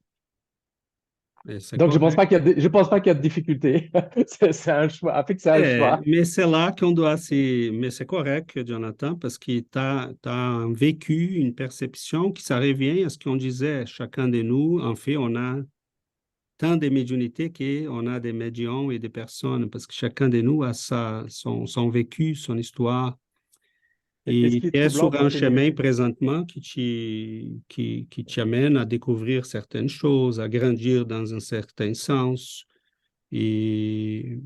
Donc, je pense pas qu'il y a de difficulté. C'est un choix. En fait, c'est un choix. Mais c'est là qu'on doit mais c'est correct, Jonathan, parce que tu as vécu une perception qui ça revient à ce qu'on disait, chacun de nous, en fait, on a tant de médiumnités qu'on a des médiums et des personnes, parce que chacun de nous a son vécu, son histoire. Et ce Et qui est tu es troublant sur un chemin présentement qui t'amène à découvrir certaines choses, à grandir dans un certain sens. Et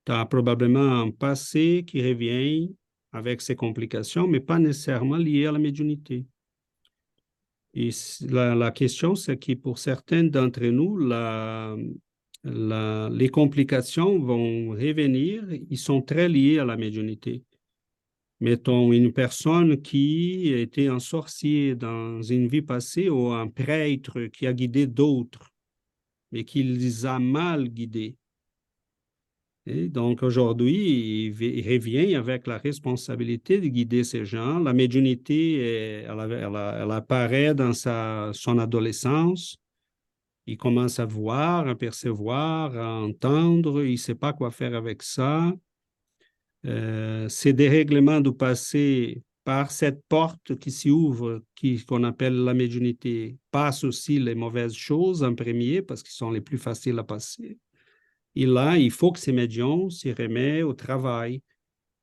tu as probablement un passé qui revient avec ses complications, mais pas nécessairement lié à la médiumnité. Et la question, c'est que pour certains d'entre nous, les complications vont revenir, ils sont très liés à la médiumnité. Mettons une personne qui était un sorcier dans une vie passée ou un prêtre qui a guidé d'autres, mais qui les a mal guidés. Et donc aujourd'hui, il revient avec la responsabilité de guider ces gens. La médiumnité, elle apparaît dans son adolescence. Il commence à voir, à percevoir, à entendre. Il ne sait pas quoi faire avec ça. Ces dérèglements du passé, par cette porte qui s'y ouvre, qu'on appelle la médiumnité, passent aussi les mauvaises choses en premier parce qu'ils sont les plus faciles à passer. Et là, il faut que ces médiums s'y remettent au travail,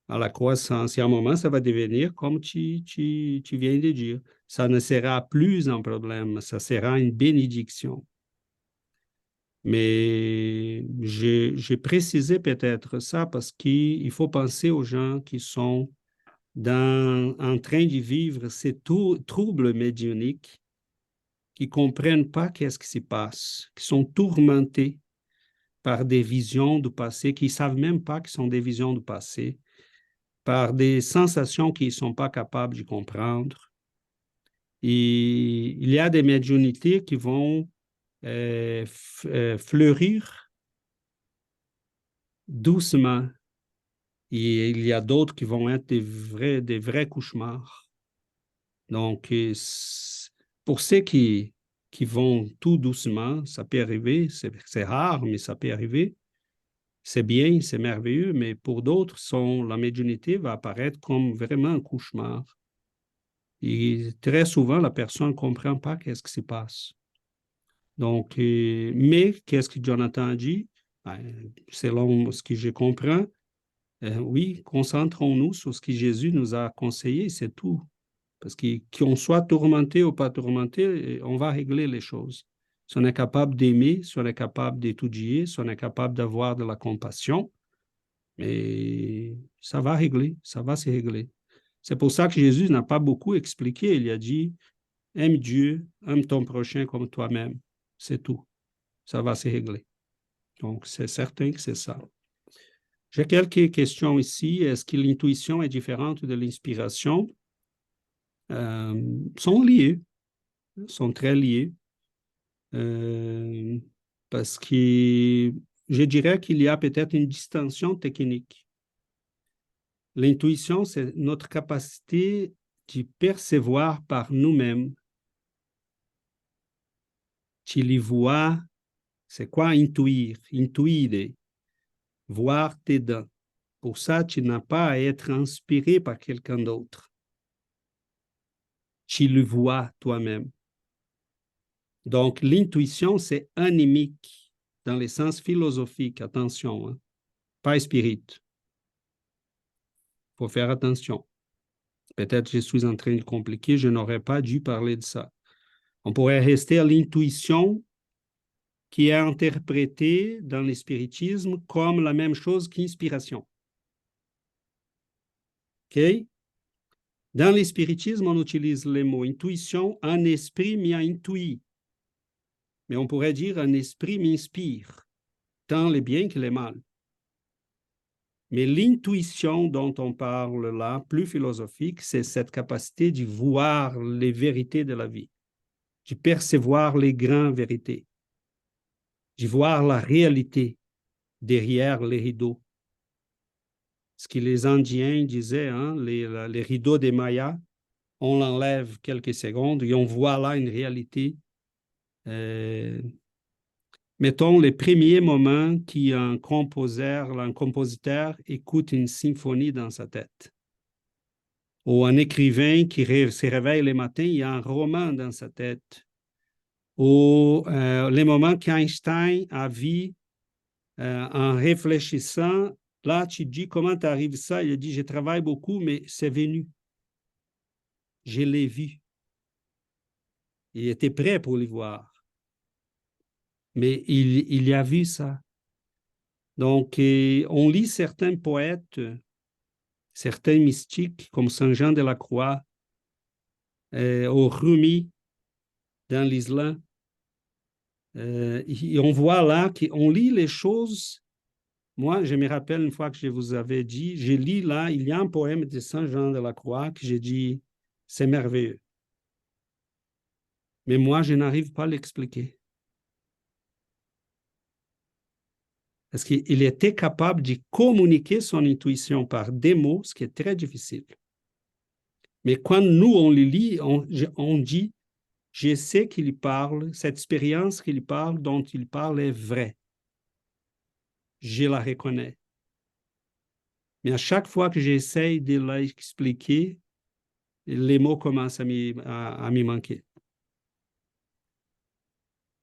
à la croissance. Et à un moment, ça va devenir comme tu viens de dire. Ça ne sera plus un problème, ça sera une bénédiction. Mais j'ai précisé peut-être ça parce qu'il faut penser aux gens qui sont en train de vivre ces troubles médiumniques, qui ne comprennent pas qu'est-ce qui se passe, qui sont tourmentés. par des visions du passé qui ne savent même pas que ce sont des visions du passé, par des sensations qu'ils ne sont pas capables de comprendre. Et il y a des médiumnités qui vont fleurir doucement. Et il y a d'autres qui vont être des vrais cauchemars. Donc, pour ceux qui vont tout doucement, ça peut arriver, c'est rare, mais ça peut arriver. C'est bien, c'est merveilleux, mais pour d'autres, la médiumnité va apparaître comme vraiment un cauchemar. Et très souvent, la personne ne comprend pas qu'est-ce qui se passe. Donc, mais qu'est-ce que Jonathan a dit? Ben, selon ce que je comprends, oui, concentrons-nous sur ce que Jésus nous a conseillé, c'est tout. Parce que qu'on soit tourmenté ou pas tourmenté, on va régler les choses. Si on est capable d'aimer, si on est capable d'étudier, si on est capable d'avoir de la compassion, mais ça va régler, ça va se régler. C'est pour ça que Jésus n'a pas beaucoup expliqué. Il a dit, aime Dieu, aime ton prochain comme toi-même. C'est tout. Ça va se régler. Donc, c'est certain que c'est ça. J'ai quelques questions ici. Est-ce que l'intuition est différente de l'inspiration? Sont liées, sont très liées. Parce que je dirais qu'il y a peut-être une distinction technique. L'intuition, c'est notre capacité de percevoir par nous-mêmes. Tu les vois, c'est quoi intuire? Intuire, voir tes dents. Pour ça, tu n'as pas à être inspiré par quelqu'un d'autre. Tu le vois toi-même. Donc, l'intuition, c'est anémique dans le sens philosophique, attention, hein? Pas spirit. Il faut faire attention. Peut-être que je suis en train de compliquer, je n'aurais pas dû parler de ça. On pourrait rester à l'intuition qui est interprétée dans le spiritisme comme la même chose qu'inspiration. OK? Dans le spiritisme, on utilise les mots intuition, un esprit m'y a intuit. Mais on pourrait dire un esprit m'inspire, tant les biens que les mal. Mais l'intuition dont on parle là, plus philosophique, c'est cette capacité de voir les vérités de la vie, de percevoir les grandes vérités, de voir la réalité derrière les rideaux. Ce que les Indiens disaient, hein, les rideaux des Mayas, on l'enlève quelques secondes et on voit là une réalité. Mettons les premiers moments qu'un compositeur écoute une symphonie dans sa tête. Ou un écrivain qui se réveille le matin, il y a un roman dans sa tête. Ou les moments qu'Einstein a vu en réfléchissant, là, tu te dis, comment t'arrives ça? Il a dit, je travaille beaucoup, mais c'est venu. Je l'ai vu. Il était prêt pour le voir. Mais il a vu ça. Donc, on lit certains poètes, certains mystiques, comme Saint Jean de la Croix, ou Rumi, dans l'islam. Et on voit là qu'on lit les choses. Moi, je me rappelle une fois que je vous avais dit, je lis là, il y a un poème de Saint Jean de la Croix que j'ai dit, c'est merveilleux. Mais moi, je n'arrive pas à l'expliquer. Parce qu'il était capable de communiquer son intuition par des mots, ce qui est très difficile. Mais quand nous, on le lit, on dit, je sais qu'il parle, cette expérience qu'il parle, dont il parle est vraie. Je la reconnais. Mais à chaque fois que j'essaye de l'expliquer, les mots commencent à m'y manquer.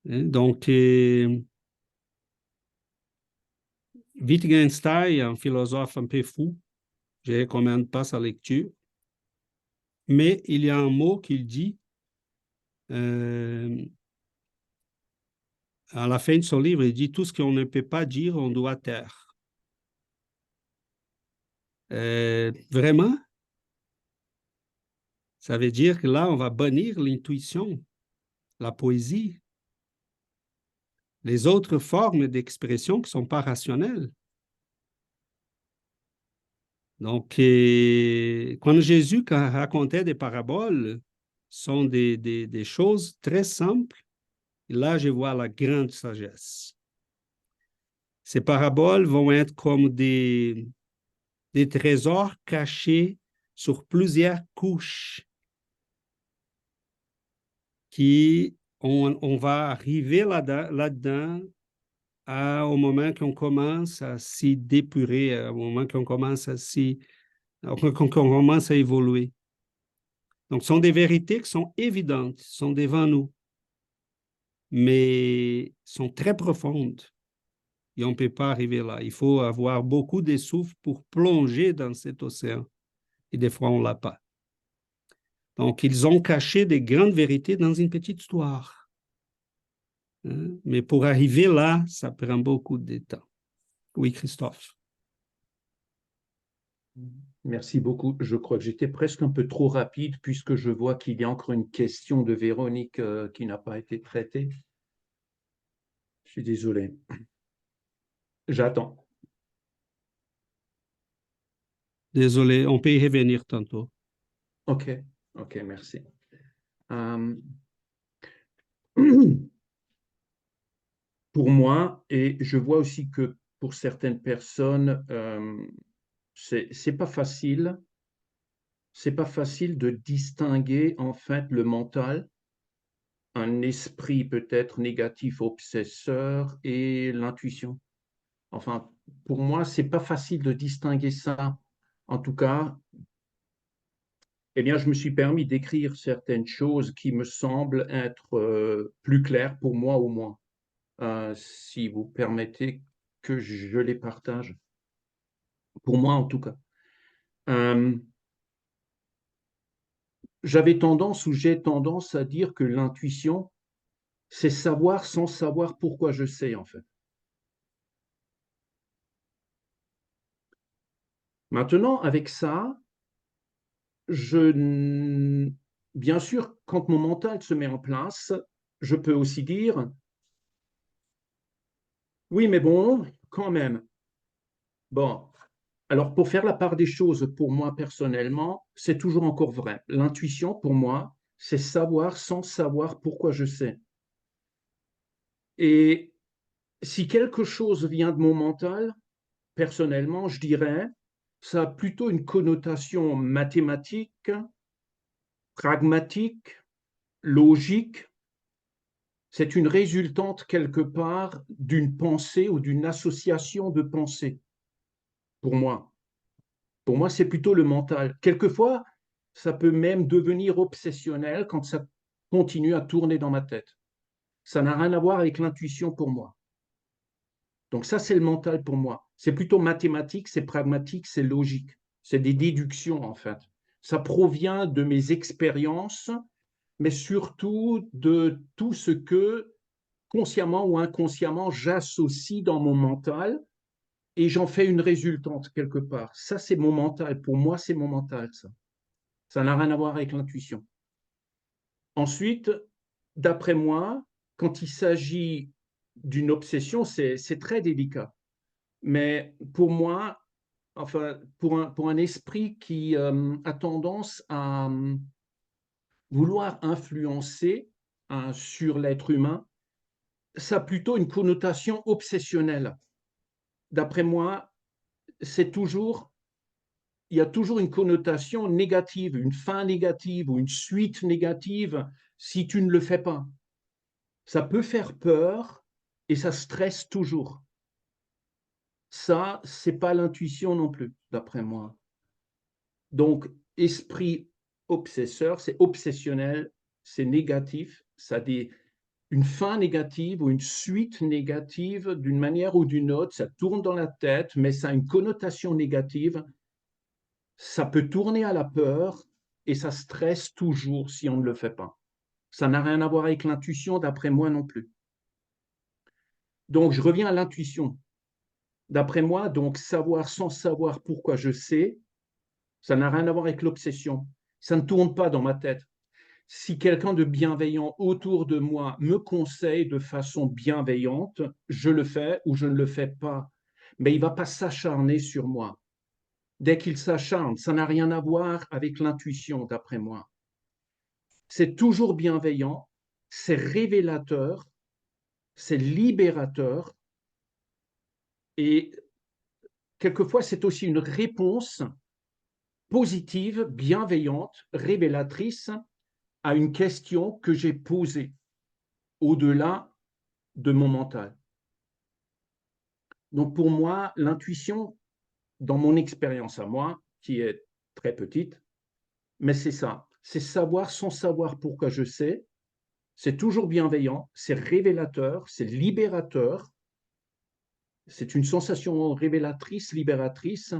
Donc, Wittgenstein, un philosophe un peu fou, je ne recommande pas sa lecture, mais il y a un mot qu'il dit à la fin de son livre, il dit « Tout ce qu'on ne peut pas dire, on doit taire ». Vraiment? Ça veut dire que là, on va bannir l'intuition, la poésie. les autres formes d'expression qui ne sont pas rationnelles. Donc, quand Jésus racontait des paraboles, sont des choses très simples. Là, je vois la grande sagesse. Ces paraboles vont être comme des trésors cachés sur plusieurs couches qui on va arriver là-dedans au moment qu'on commence à s'y dépurer, au moment qu'on commence qu'on commence à évoluer. Donc, ce sont des vérités qui sont évidentes, sont devant nous, mais sont très profondes. Et on ne peut pas arriver là. Il faut avoir beaucoup de souffle pour plonger dans cet océan. Et des fois, on ne l'a pas. Donc, ils ont caché des grandes vérités dans une petite histoire. Mais pour arriver là, ça prend beaucoup de temps. Oui, Christophe. Merci beaucoup. Je crois que j'étais presque un peu trop rapide puisque je vois qu'il y a encore une question de Véronique qui n'a pas été traitée. Je suis désolé. J'attends. Désolé, on peut y revenir tantôt. OK, merci. Pour moi, et je vois aussi que pour certaines personnes, c'est pas facile de distinguer en fait le mental, un esprit peut-être négatif obsesseur et l'intuition. Enfin, pour moi, c'est pas facile de distinguer ça. En tout cas, eh bien, je me suis permis d'écrire certaines choses qui me semblent être plus claires pour moi au moins. Si vous permettez que je les partage. Pour moi, en tout cas. J'ai tendance à dire que l'intuition, c'est savoir sans savoir pourquoi je sais, en fait. Maintenant, avec ça, bien sûr, quand mon mental se met en place, je peux aussi dire, oui, mais bon, quand même. Bon, alors pour faire la part des choses, pour moi personnellement, c'est toujours encore vrai. L'intuition, pour moi, c'est savoir sans savoir pourquoi je sais. Et si quelque chose vient de mon mental, personnellement, je dirais, ça a plutôt une connotation mathématique, pragmatique, logique. C'est une résultante quelque part d'une pensée ou d'une association de pensées, pour moi. Pour moi, c'est plutôt le mental. Quelquefois, ça peut même devenir obsessionnel quand ça continue à tourner dans ma tête. Ça n'a rien à voir avec l'intuition pour moi. Donc ça, c'est le mental pour moi. C'est plutôt mathématique, c'est pragmatique, c'est logique. C'est des déductions, en fait. Ça provient de mes expériences, mais surtout de tout ce que, consciemment ou inconsciemment, j'associe dans mon mental et j'en fais une résultante quelque part. Ça, c'est mon mental. Pour moi, c'est mon mental, ça. Ça n'a rien à voir avec l'intuition. Ensuite, d'après moi, quand il s'agit d'une obsession, c'est très délicat. Mais pour moi, enfin, pour un esprit qui a tendance à vouloir influencer sur l'être humain, ça a plutôt une connotation obsessionnelle. D'après moi, il y a toujours une connotation négative, une fin négative ou une suite négative si tu ne le fais pas. Ça peut faire peur et ça stresse toujours. Ça, c'est pas l'intuition non plus, d'après moi. Donc, esprit obsesseur, c'est obsessionnel, c'est négatif, ça a une fin négative ou une suite négative d'une manière ou d'une autre, ça tourne dans la tête, mais ça a une connotation négative. Ça peut tourner à la peur et ça stresse toujours si on ne le fait pas. Ça n'a rien à voir avec l'intuition, d'après moi non plus. Donc, je reviens à l'intuition. D'après moi, donc, savoir sans savoir pourquoi je sais, ça n'a rien à voir avec l'obsession. Ça ne tourne pas dans ma tête. si quelqu'un de bienveillant autour de moi me conseille de façon bienveillante, je le fais ou je ne le fais pas. Mais il ne va pas s'acharner sur moi. Dès qu'il s'acharne, ça n'a rien à voir avec l'intuition, d'après moi. C'est toujours bienveillant, c'est révélateur, c'est libérateur, et quelquefois c'est aussi une réponse positive, bienveillante, révélatrice à une question que j'ai posée au-delà de mon mental. Donc pour moi, l'intuition, dans mon expérience à moi, qui est très petite, mais c'est ça, c'est savoir sans savoir pourquoi je sais, c'est toujours bienveillant, c'est révélateur, c'est libérateur, c'est une sensation révélatrice, libératrice,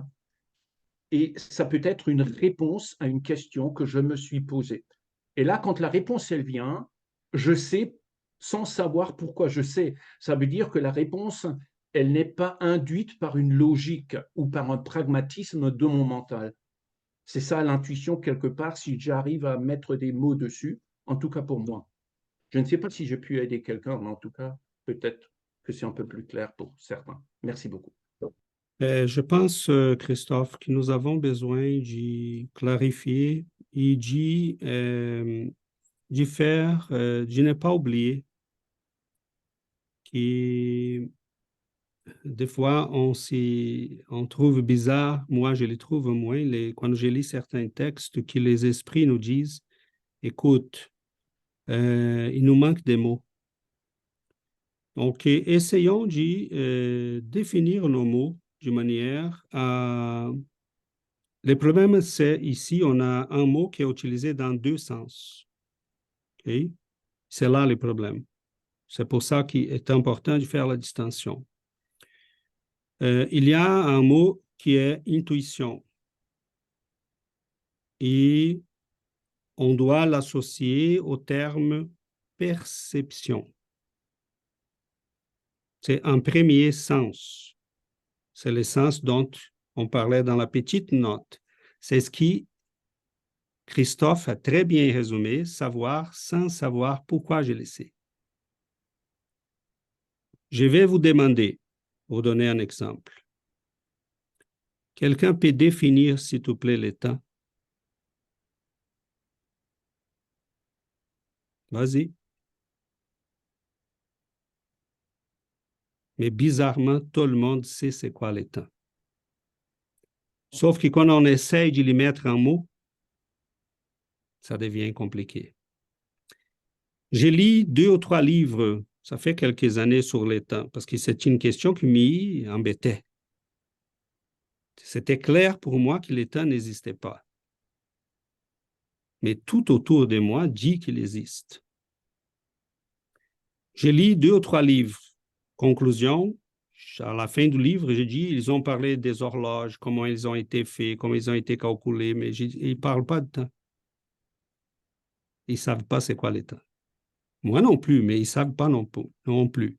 et ça peut être une réponse à une question que je me suis posée. Et là, quand la réponse, elle vient, je sais sans savoir pourquoi je sais. Ça veut dire que la réponse, elle n'est pas induite par une logique ou par un pragmatisme de mon mental. C'est ça l'intuition quelque part, si j'arrive à mettre des mots dessus, en tout cas pour moi. Je ne sais pas si j'ai pu aider quelqu'un, mais en tout cas, peut-être que c'est un peu plus clair pour certains. Merci beaucoup. Je pense, Christophe, que nous avons besoin de clarifier et de faire, de ne pas oublier que des fois on trouve bizarre, moi je les trouve au moins, quand je lis certains textes, que les esprits nous disent, écoute, il nous manque des mots. Donc, essayons de définir nos mots de manière à... Le problème, c'est ici, on a un mot qui est utilisé dans deux sens. Okay? C'est là le problème. C'est pour ça qu'il est important de faire la distinction. Il y a un mot qui est intuition. Et on doit l'associer au terme perception. C'est un premier sens. C'est le sens dont on parlait dans la petite note. C'est ce qui, Christophe a très bien résumé, savoir sans savoir pourquoi je le sais. Je vais vous demander, pour donner un exemple, quelqu'un peut définir, s'il te plaît, le temps? Vas-y. Mais bizarrement, tout le monde sait c'est quoi le temps. Sauf que quand on essaye de lui mettre un mot, ça devient compliqué. J'ai lu 2 ou 3 livres, ça fait quelques années sur le temps, parce que c'est une question qui m'embêtait. C'était clair pour moi que le temps n'existait pas. Mais tout autour de moi dit qu'il existe. J'ai lu 2 ou 3 livres. Conclusion, à la fin du livre, j'ai dit, ils ont parlé des horloges, comment ils ont été faits, comment ils ont été calculés, mais ils ne parlent pas de temps. Ils ne savent pas c'est quoi le temps. Moi non plus, mais ils ne savent pas non plus.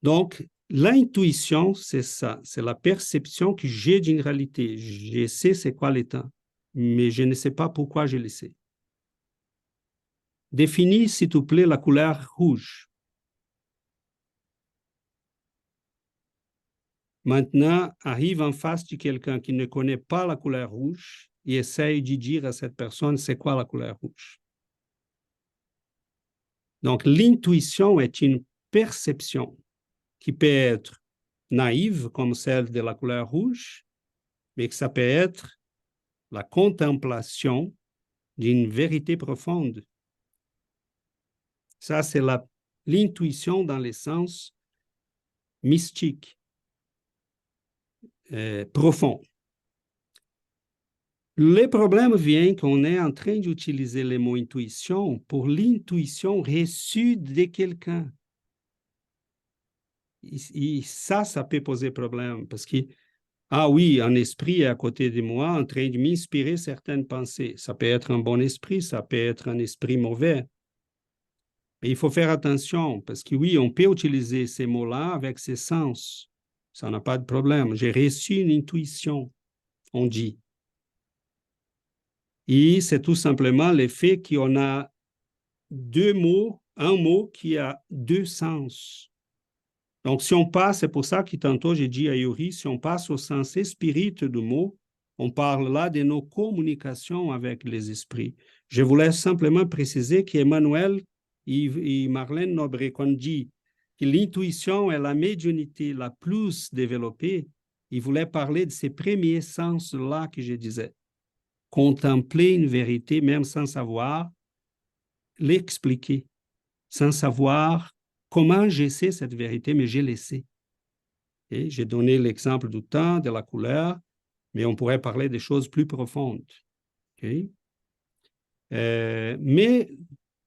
Donc, l'intuition, c'est ça, c'est la perception que j'ai d'une réalité. Je sais c'est quoi le temps, mais je ne sais pas pourquoi je le sais. Définis, s'il te plaît, la couleur rouge. Maintenant, arrive en face de quelqu'un qui ne connaît pas la couleur rouge et essaye de dire à cette personne c'est quoi la couleur rouge. Donc, l'intuition est une perception qui peut être naïve, comme celle de la couleur rouge, mais que ça peut être la contemplation d'une vérité profonde. Ça, c'est l'intuition dans le sens mystique, profond. Le problème vient qu'on est en train d'utiliser le mot intuition pour l'intuition reçue de quelqu'un. Et ça peut poser problème parce que, ah oui, un esprit est à côté de moi en train de m'inspirer certaines pensées. Ça peut être un bon esprit, ça peut être un esprit mauvais. Mais il faut faire attention parce que oui, on peut utiliser ces mots-là avec ses sens. Ça n'a pas de problème. J'ai reçu une intuition, on dit. Et c'est tout simplement le fait qu'on a deux mots, un mot qui a deux sens. Donc, si on passe, c'est pour ça que tantôt j'ai dit à Yuri, si on passe au sens spirit du mot, on parle là de nos communications avec les esprits. Je voulais simplement préciser qu'Emmanuel et Marlène Nobré, qu'on dit que l'intuition est la médiumnité la plus développée, ils voulaient parler de ces premiers sens-là que je disais. Contempler une vérité, même sans savoir l'expliquer, sans savoir comment je sais cette vérité, mais je le sais. Et j'ai donné l'exemple du temps, de la couleur, mais on pourrait parler des choses plus profondes. Okay? Mais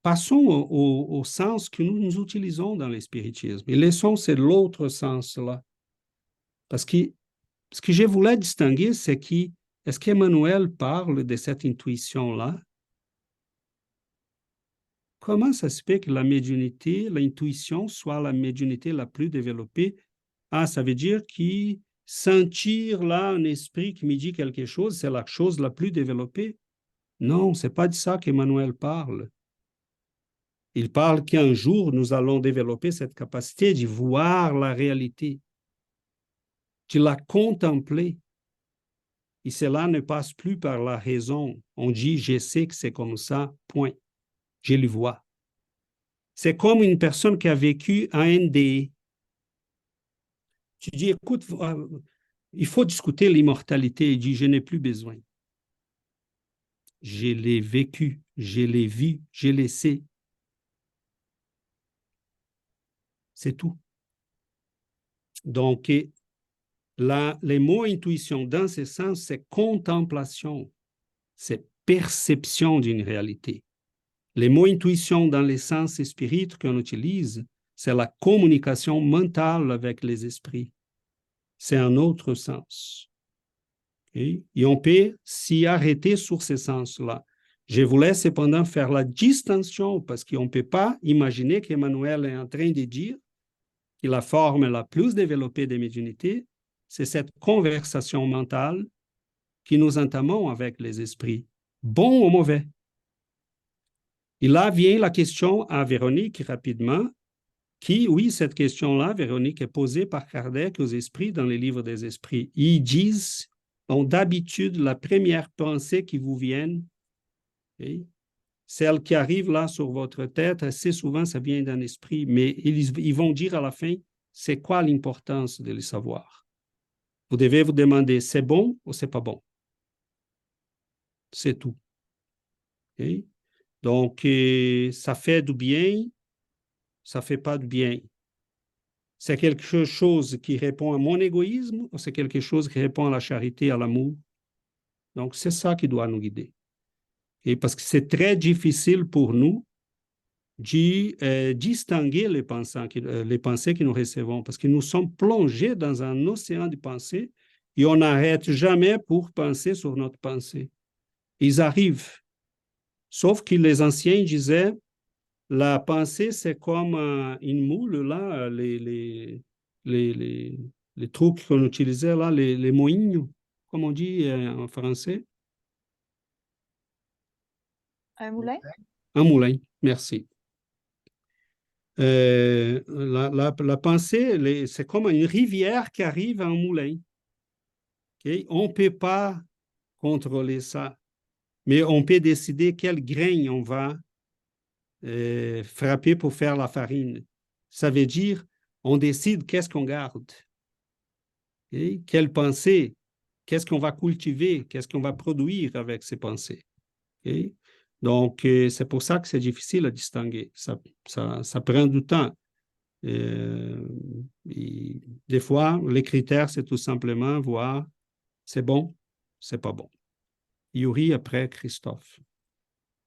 passons au sens que nous utilisons dans le spiritisme. Et laissons c'est l'autre sens-là. Parce que ce que je voulais distinguer, c'est est-ce qu'Emmanuel parle de cette intuition-là? Comment ça se fait que la médiumnité, l'intuition soit la médiumnité la plus développée? Ah, ça veut dire que sentir là un esprit qui me dit quelque chose, c'est la chose la plus développée? Non, ce n'est pas de ça qu'Emmanuel parle. Il parle qu'un jour, nous allons développer cette capacité de voir la réalité, de la contempler. Et cela ne passe plus par la raison. On dit, je sais que c'est comme ça, point. Je le vois. C'est comme une personne qui a vécu un NDE. Tu dis, écoute, il faut discuter l'immortalité. Il dit, je n'ai plus besoin. Je l'ai vécu, je l'ai vu, je le sais. C'est tout. Donc, les mots intuition, dans ce sens, c'est contemplation, c'est perception d'une réalité. Les mots intuition, dans les sens spirituels qu'on utilise, c'est la communication mentale avec les esprits. C'est un autre sens. Okay? Et on peut s'y arrêter sur ce sens-là. Je voulais cependant faire la distinction parce qu'on ne peut pas imaginer qu'Emmanuel est en train de dire que la forme la plus développée des médiumnités, c'est cette conversation mentale que nous entamons avec les esprits, bons ou mauvais. Et là vient la question à Véronique rapidement, oui, cette question-là, Véronique, est posée par Kardec aux esprits dans les livres des esprits. Ils disent, d'habitude, la première pensée qui vous vient, okay, celle qui arrive là sur votre tête, assez souvent, ça vient d'un esprit, mais ils vont dire à la fin, c'est quoi l'importance de le savoir? Vous devez vous demander, c'est bon ou c'est pas bon? C'est tout. Okay? Donc, ça fait du bien, ça fait pas du bien. C'est quelque chose qui répond à mon égoïsme ou c'est quelque chose qui répond à la charité, à l'amour? Donc, c'est ça qui doit nous guider. Et parce que c'est très difficile pour nous de distinguer les pensées que nous recevons, parce que nous sommes plongés dans un océan de pensées et on n'arrête jamais pour penser sur notre pensée. Ils arrivent. Sauf que les anciens disaient, la pensée, c'est comme une moule, là, les trucs qu'on utilisait, là, les moignes, comme on dit en français. Un moulin? Un moulin, merci. La pensée, c'est comme une rivière qui arrive à un moulin. Okay? On ne peut pas contrôler ça, mais on peut décider quelle graine on va frapper pour faire la farine. Ça veut dire, on décide qu'est-ce qu'on garde. Okay? Quelle pensée, qu'est-ce qu'on va cultiver, qu'est-ce qu'on va produire avec ces pensées. Okay? Donc, c'est pour ça que c'est difficile à distinguer. Ça prend du temps. Et des fois, les critères, c'est tout simplement voir c'est bon, c'est pas bon. Yuri, après Christophe.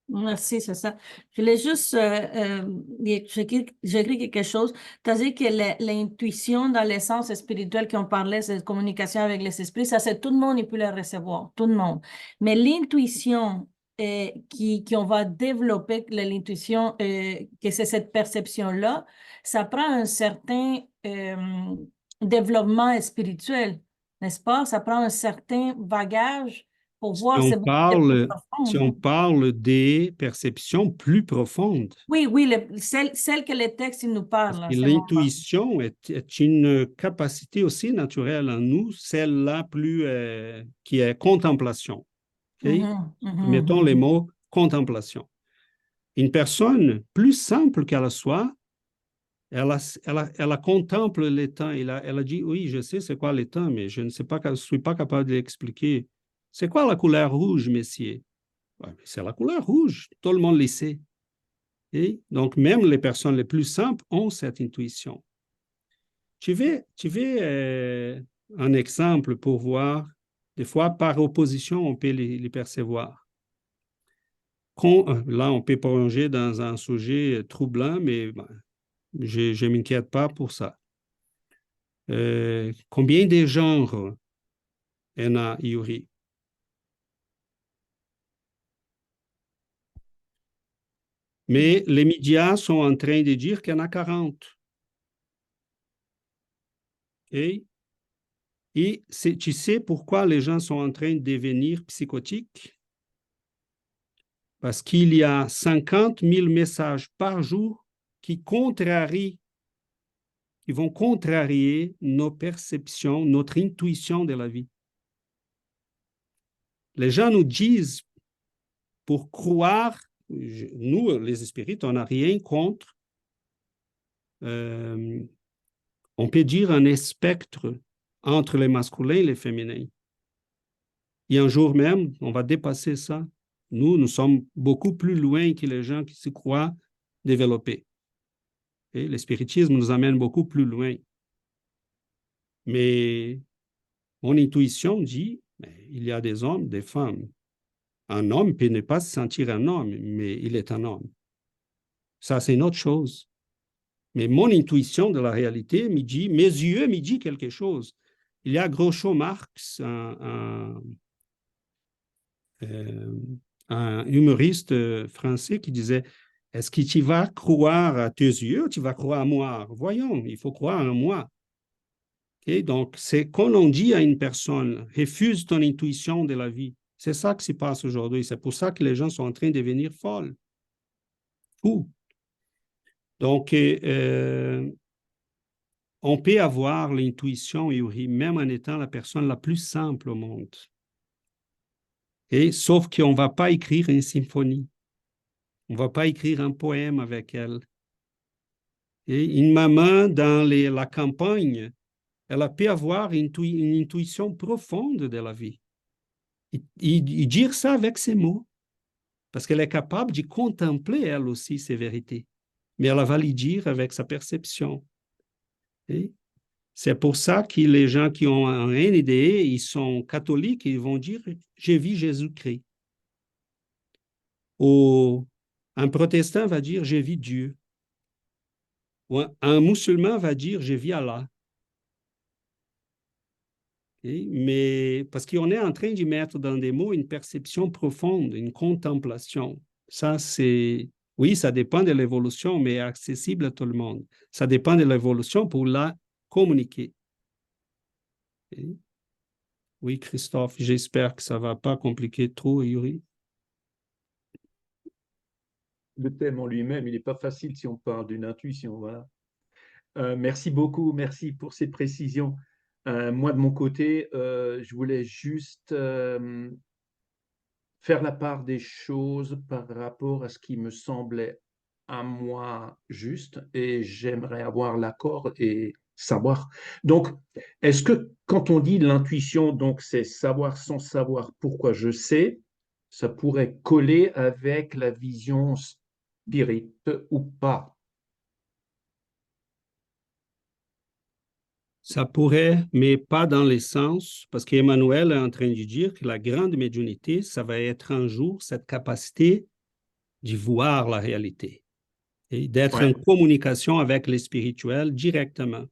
Merci, c'est ça. Je voulais juste, j'écris quelque chose. Tu as dit que l'intuition dans l'essence spirituelle qu'on parlait, cette communication avec les esprits, ça, c'est tout le monde, il peut le recevoir, tout le monde. Mais l'intuition qu'on va développer, l'intuition, que c'est cette perception-là, ça prend un certain développement spirituel, n'est-ce pas? Ça prend un certain bagage pour Si voir, on c'est beaucoup plus parle, si profond. on parle des perceptions plus profondes, Oui, oui, celle que les textes ils nous parce parlent à que ce moment. l'intuition est une capacité aussi naturelle en nous, celle-là plus qui est contemplation. OK? Mettons les mots contemplation. Une personne plus simple qu'elle soit, elle contemple les temps. Elle a dit, oui, je sais c'est quoi les temps, mais je ne sais pas, je suis pas capable de l'expliquer. C'est quoi la couleur rouge, messieurs? Ouais, c'est la couleur rouge. Tout le monde le sait. Et donc, même les personnes les plus simples ont cette intuition. Tu veux un exemple pour voir, des fois, par opposition, on peut les percevoir. Là, on peut plonger dans un sujet troublant, mais ben, je ne m'inquiète pas pour ça. Combien de genres il y en a, Yuri? Mais les médias sont en train de dire qu'il y en a 40. Okay? Et tu sais pourquoi les gens sont en train de devenir psychotiques? Parce qu'il y a 50 000 messages par jour qui vont contrarier nos perceptions, notre intuition de la vie. Les gens nous disent pour croire, nous, les spirites, on n'a rien contre, on peut dire un spectre entre les masculins et les féminins. Et un jour même, on va dépasser ça. Nous sommes beaucoup plus loin que les gens qui se croient développés. Et le spiritisme nous amène beaucoup plus loin. Mais mon intuition dit, il y a des hommes, des femmes. Un homme peut ne pas se sentir un homme, mais il est un homme. Ça, c'est une autre chose. Mais mon intuition de la réalité me dit, mes yeux me disent quelque chose. Il y a Groucho Marx, un humoriste français qui disait, est-ce que tu vas croire à tes yeux ou tu vas croire à moi? Voyons, il faut croire en moi. Okay? Donc, c'est quand on dit à une personne, refuse ton intuition de la vie. C'est ça qui se passe aujourd'hui. C'est pour ça que les gens sont en train de devenir folles. Fous. Donc, on peut avoir l'intuition, Yuri, même en étant la personne la plus simple au monde. Et, sauf qu'on ne va pas écrire une symphonie. On ne va pas écrire un poème avec elle. Et une maman dans la campagne, elle a pu avoir une intuition profonde de la vie. Et dire ça avec ses mots, parce qu'elle est capable de contempler, elle aussi, ses vérités. Mais elle va les dire avec sa perception. Et c'est pour ça que les gens qui ont un NDE, ils sont catholiques, ils vont dire « j'ai vu Jésus-Christ ». Ou un protestant va dire « j'ai vu Dieu ». Ou un musulman va dire « j'ai vu Allah ». Mais parce qu'on est en train de mettre dans des mots une perception profonde, une contemplation. Ça, c'est... Oui, ça dépend de l'évolution, mais accessible à tout le monde. Ça dépend de l'évolution pour la communiquer. Oui, Christophe, j'espère que ça ne va pas compliquer trop, Yuri. Le thème en lui-même, il n'est pas facile si on parle d'une intuition. Voilà. Merci beaucoup, merci pour ces précisions. Moi, de mon côté, je voulais juste faire la part des choses par rapport à ce qui me semblait à moi juste, et j'aimerais avoir l'accord et savoir. Donc, est-ce que quand on dit l'intuition, donc c'est savoir sans savoir pourquoi je sais, ça pourrait coller avec la vision spirit ou pas? Ça pourrait, mais pas dans les sens, parce qu'Emmanuel est en train de dire que la grande médiumnité, ça va être un jour cette capacité de voir la réalité et d'être en Ouais. communication avec les spirituels directement.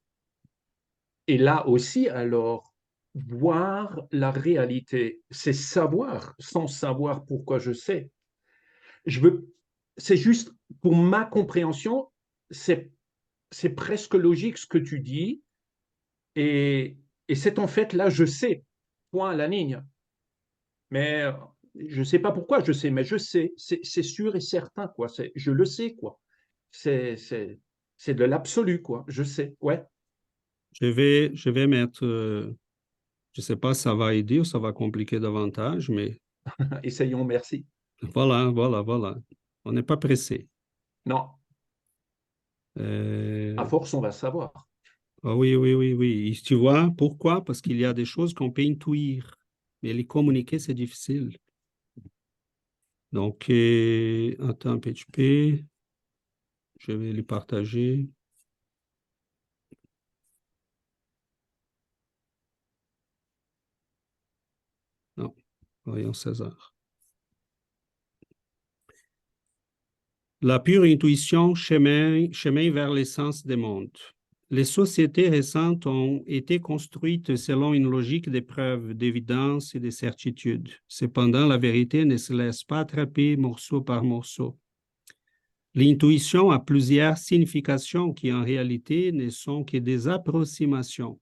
Et là aussi, alors, voir la réalité, c'est savoir sans savoir pourquoi je sais. C'est juste, pour ma compréhension, c'est presque logique ce que tu dis, et c'est en fait là, je sais, point à la ligne. Mais je ne sais pas pourquoi je sais, mais je sais, c'est sûr et certain, quoi. Je le sais, quoi. C'est de l'absolu, quoi. Je sais, ouais. Je vais mettre, je ne sais pas si ça va aider ou ça va compliquer davantage, mais Essayons, merci. voilà. On n'est pas pressé. Non, à Euh, force, on va savoir. ah oui. Et tu vois, pourquoi? Parce qu'il y a des choses qu'on peut intuire, mais les communiquer, c'est difficile. Donc, attends, PHP, je vais les partager. Non, voyons César. La pure intuition, chemin vers l'essence des mondes. Les sociétés récentes ont été construites selon une logique des preuves, d'évidence et de certitude. Cependant, la vérité ne se laisse pas attraper morceau par morceau. L'intuition a plusieurs significations qui en réalité ne sont que des approximations,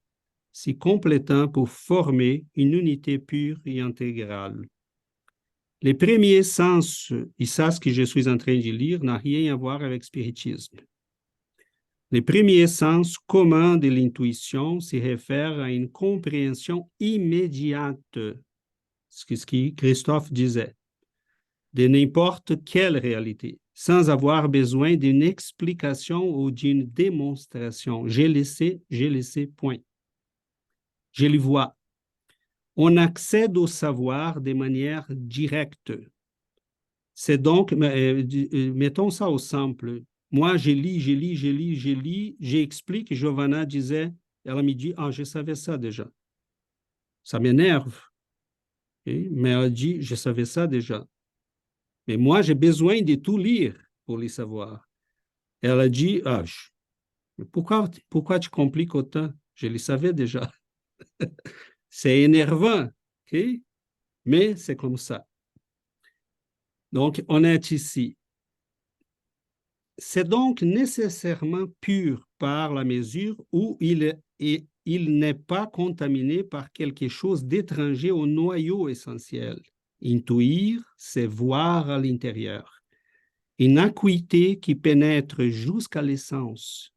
s'y complétant pour former une unité pure et intégrale. Les premiers sens, et ça, ce que je suis en train de lire, n'a rien à voir avec spiritisme. Les premiers sens communs de l'intuition se réfèrent à une compréhension immédiate, ce que Christophe disait, de n'importe quelle réalité, sans avoir besoin d'une explication ou d'une démonstration. Je le sais, point. Je le vois. On accède au savoir de manière directe. C'est donc, mettons ça au simple. Moi, je lis, j'explique, Giovanna disait, elle me dit, ah, je savais ça déjà. Ça m'énerve. Okay? Mais elle dit, je savais ça déjà. Mais moi, j'ai besoin de tout lire pour le savoir. Elle a dit, ah, pourquoi tu compliques autant? Je le savais déjà. C'est énervant, okay? Mais c'est comme ça. Donc, on est ici. C'est donc nécessairement pur par la mesure où il n'est pas contaminé par quelque chose d'étranger au noyau essentiel. Intuire, c'est voir à l'intérieur. Une acuité qui pénètre jusqu'à l'essence.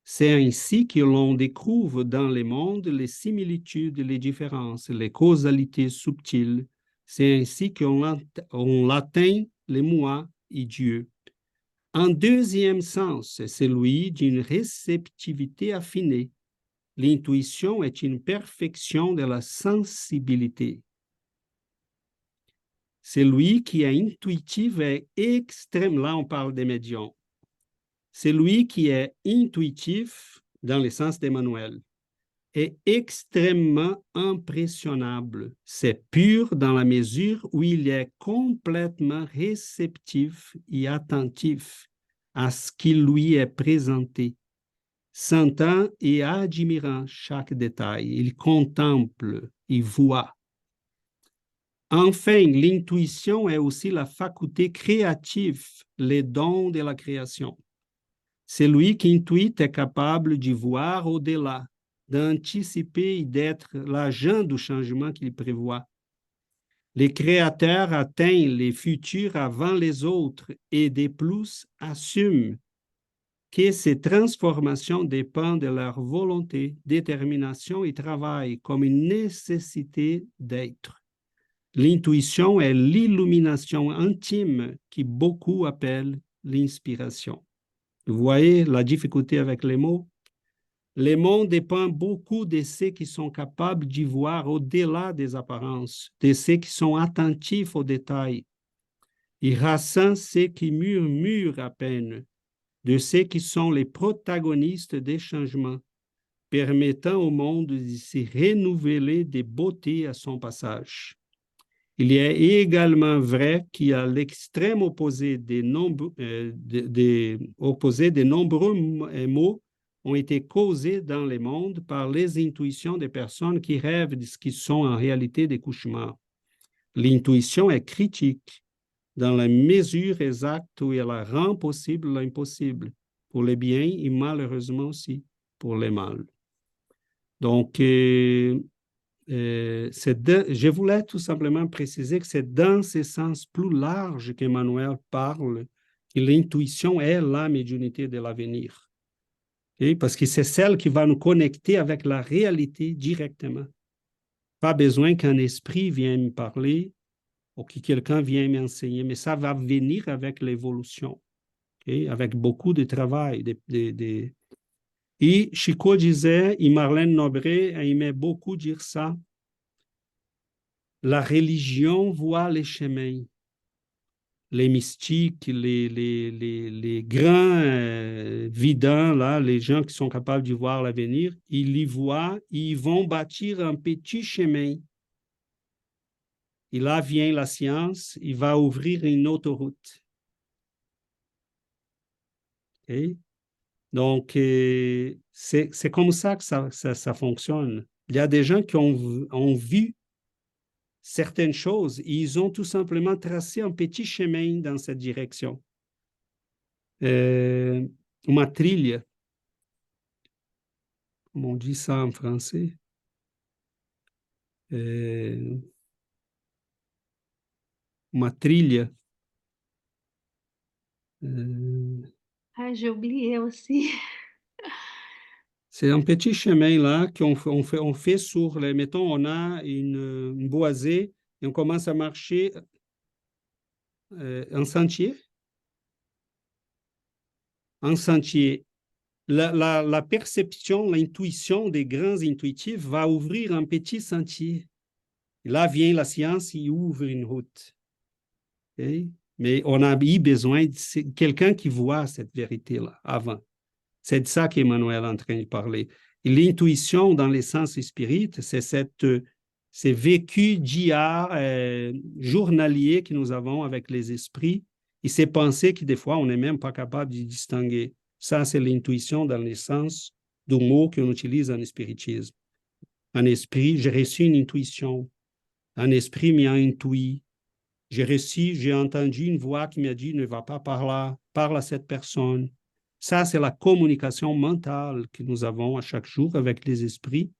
C'est ainsi que l'on découvre dans le monde les similitudes, les différences, les causalités subtiles. C'est ainsi qu'on atteint les moi et Dieu. Un deuxième sens, c'est celui d'une réceptivité affinée. L'intuition est une perfection de la sensibilité. Celui qui est intuitif est extrême, là on parle des médiums. Celui qui est intuitif, dans le sens d'Emmanuel, est extrêmement impressionnable. C'est pur dans la mesure où il est complètement réceptif et attentif à ce qui lui est présenté, sentant et admirant chaque détail. Il contemple, il voit. Enfin, l'intuition est aussi la faculté créative, les dons de la création. Celui qui intuite est capable de voir au-delà, d'anticiper et d'être l'agent du changement qu'il prévoit. Les créateurs atteignent les futurs avant les autres et de plus assument que ces transformations dépendent de leur volonté, détermination et travail comme une nécessité d'être. L'intuition est l'illumination intime qui beaucoup appellent l'inspiration. Vous voyez la difficulté avec les mots? Les mots dépendent beaucoup de ceux qui sont capables d'y voir au-delà des apparences, de ceux qui sont attentifs aux détails. Ils rassentent ceux qui murmurent à peine, de ceux qui sont les protagonistes des changements, permettant au monde de se renouveler de beauté à son passage. Il est également vrai qu'à l'extrême opposé des nombreux mots ont été causés dans le monde par les intuitions des personnes qui rêvent de ce qui sont en réalité des cauchemars. L'intuition est critique dans la mesure exacte où elle rend possible l'impossible, pour le bien et malheureusement aussi pour le mal. Donc, je voulais tout simplement préciser que c'est dans ce sens plus large qu'Emmanuel parle que l'intuition est la médiumnité de l'avenir. Okay? Parce que c'est celle qui va nous connecter avec la réalité directement. Pas besoin qu'un esprit vienne me parler ou que quelqu'un vienne m'enseigner, mais ça va venir avec l'évolution, okay? Avec beaucoup de travail. Et Chico disait, et Marlène Nobré aimait beaucoup dire ça, la religion voit les chemins. Les mystiques, les grands vidants, là, les gens qui sont capables de voir l'avenir, ils y voient, ils vont bâtir un petit chemin. Et là vient la science, il va ouvrir une autoroute. Okay? Donc, c'est comme ça que ça fonctionne. Il y a des gens qui ont vu certaines choses, ils ont tout simplement tracé un petit chemin dans cette direction. Uma trilha, como on dit ça en français, uma trilha. Ah, j'ai oublié aussi. C'est un petit chemin là on fait sur les, mettons, on a une boisée et on commence à marcher un sentier. Un sentier. La perception, l'intuition des grands intuitifs va ouvrir un petit sentier. Et là vient la science, il ouvre une route. Okay? Mais on a eu besoin de quelqu'un qui voit cette vérité-là avant. C'est de ça qu'Emmanuel est en train de parler. Et l'intuition dans les sens spirites, c'est ces vécus d'IA journaliers que nous avons avec les esprits et ces pensées que des fois, on n'est même pas capable de distinguer. Ça, c'est l'intuition dans les sens du mot qu'on utilise en spiritisme. Un esprit, j'ai reçu une intuition. Un esprit m'a intuit. J'ai entendu une voix qui m'a dit, ne va pas par là, parle à cette personne. Ça, c'est la communication mentale que nous avons à chaque jour avec les esprits,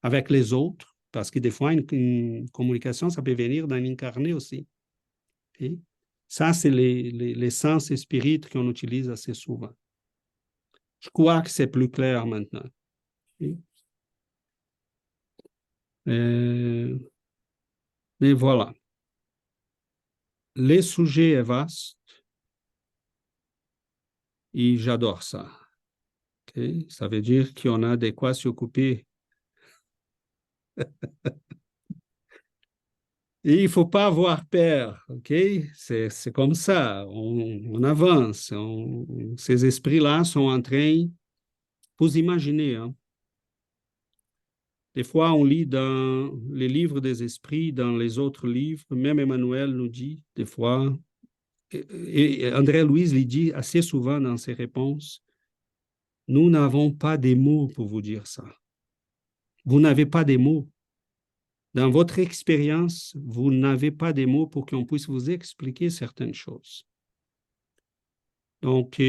avec les autres, parce que des fois, une communication, ça peut venir d'un incarné aussi. Et ça, c'est les sens spirites qu'on utilise assez souvent. Je crois que c'est plus clair maintenant. Mais voilà. Le sujet est vaste et j'adore ça. Okay? Ça veut dire qu'on a de quoi s'occuper. Et il ne faut pas avoir peur, ok? C'est comme ça, on avance. Ces esprits-là sont en train, vous imaginez, hein? Des fois, on lit dans les livres des esprits, dans les autres livres, même Emmanuel nous dit, des fois, et André Louise lui dit assez souvent dans ses réponses, nous n'avons pas des mots pour vous dire ça. Vous n'avez pas des mots. Dans votre expérience, vous n'avez pas des mots pour qu'on puisse vous expliquer certaines choses. Donc,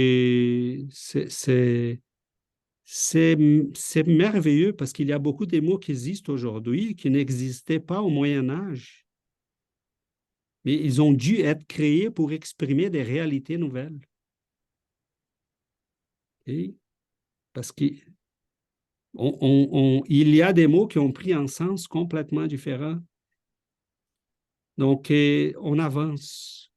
c'est merveilleux parce qu'il y a beaucoup de mots qui existent aujourd'hui qui n'existaient pas au Moyen Âge. Mais ils ont dû être créés pour exprimer des réalités nouvelles. Et parce qu'il y a des mots qui ont pris un sens complètement différent. Donc, on avance.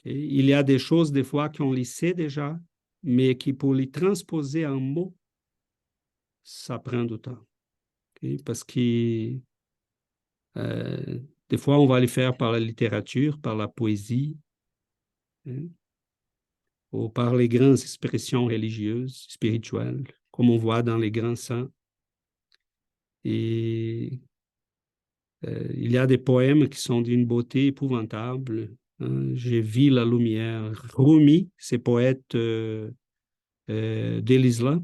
Il y a des choses, des fois, qu'on les sait déjà, mais qui, pour les transposer en mots, ça prend du temps. Parce que des fois, on va les faire par la littérature, par la poésie, ou par les grandes expressions religieuses, spirituelles, comme on voit dans les grands saints. Et il y a des poèmes qui sont d'une beauté épouvantable. J'ai vu la lumière. Rumi, ces poètes d'Elisla.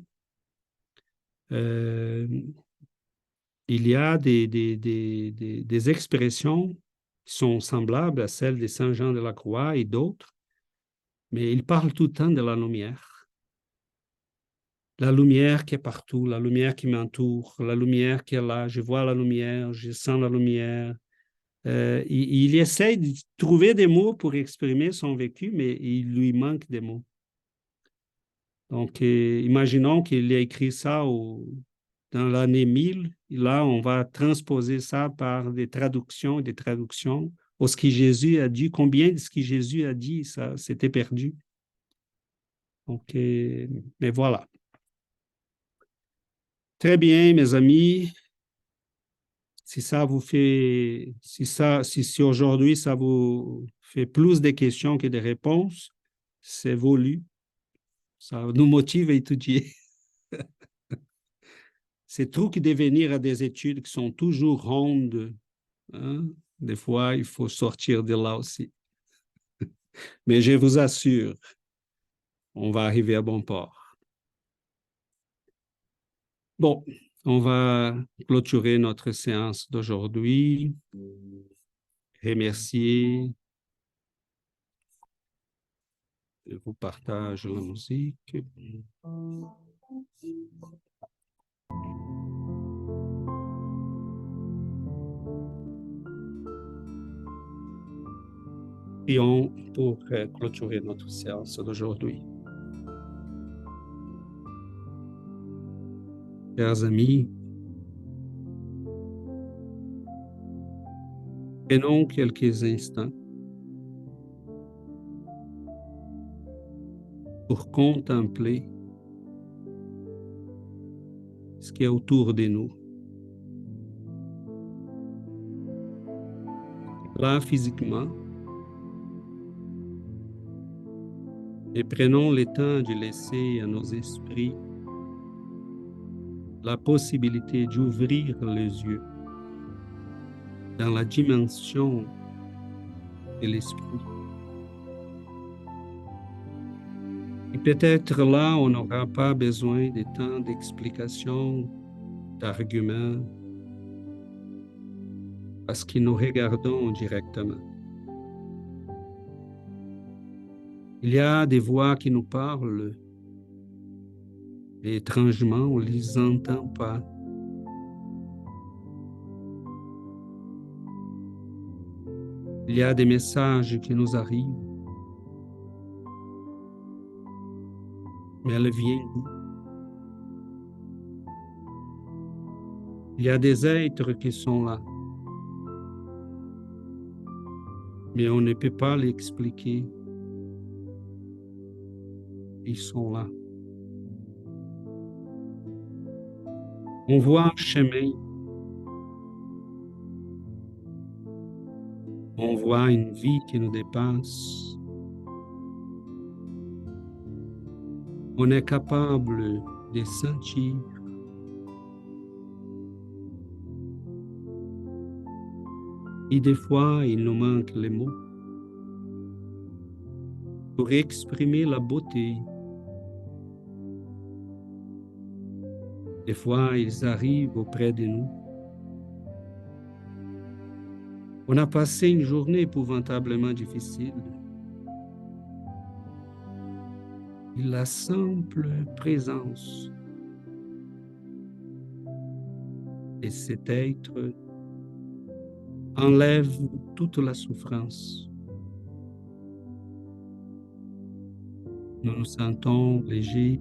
Il y a des expressions qui sont semblables à celles de Saint Jean de la Croix et d'autres, mais il parle tout le temps de la lumière. la lumière qui est partout, la lumière qui m'entoure, la lumière qui est là, je vois la lumière, je sens la lumière. Il essaie de trouver des mots pour exprimer son vécu, mais il lui manque des mots. Donc, imaginons qu'il ait écrit ça dans l'année 1000. Et là, on va transposer ça par des traductions au ce que Jésus a dit. Combien de ce que Jésus a dit, ça s'était perdu. Donc, mais voilà. Très bien, mes amis. Si aujourd'hui ça vous fait plus de questions que de réponses, c'est voulu. Ça nous motive à étudier. C'est trop que de venir à des études qui sont toujours rondes. Hein? Des fois, il faut sortir de là aussi. Mais je vous assure, on va arriver à bon port. Bon, on va clôturer notre séance d'aujourd'hui. Remercier. Je vous partage la musique. Prions pour clôturer notre séance d'aujourd'hui. Chers amis, prenons quelques instants pour contempler ce qui est autour de nous. Là, physiquement, et prenons le temps de laisser à nos esprits la possibilité d'ouvrir les yeux dans la dimension de l'esprit. Et peut-être là, on n'aura pas besoin de tant d'explications, d'arguments, parce que nous regardons directement. Il y a des voix qui nous parlent, et étrangement, on ne les entend pas. Il y a des messages qui nous arrivent, mais elles viennent d'où? Il y a des êtres qui sont là, mais on ne peut pas l'expliquer. Ils sont là. On voit un chemin. On voit une vie qui nous dépasse. On est capable de sentir. Et des fois, il nous manque les mots pour exprimer la beauté. Des fois, ils arrivent auprès de nous. On a passé une journée épouvantablement difficile. Et la simple présence de cet être enlève toute la souffrance. Nous nous sentons légers,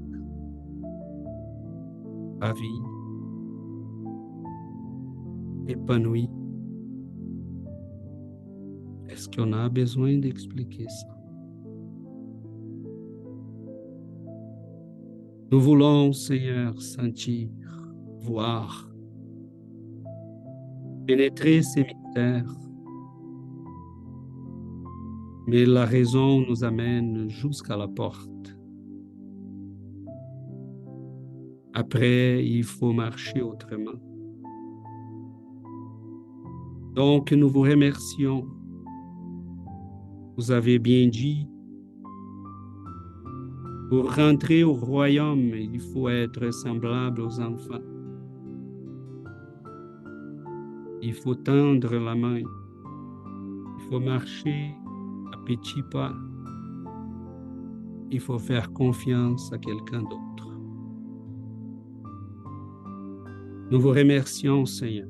ravis, épanouis. Est-ce qu'on a besoin d'expliquer ça? Nous voulons, Seigneur, sentir, voir, pénétrer ces mystères. Mais la raison nous amène jusqu'à la porte. Après, il faut marcher autrement. Donc, nous vous remercions. Vous avez bien dit, pour rentrer au royaume, il faut être semblable aux enfants. Il faut tendre la main. Il faut marcher à petits pas. Il faut faire confiance à quelqu'un d'autre. Nous vous remercions, Seigneur.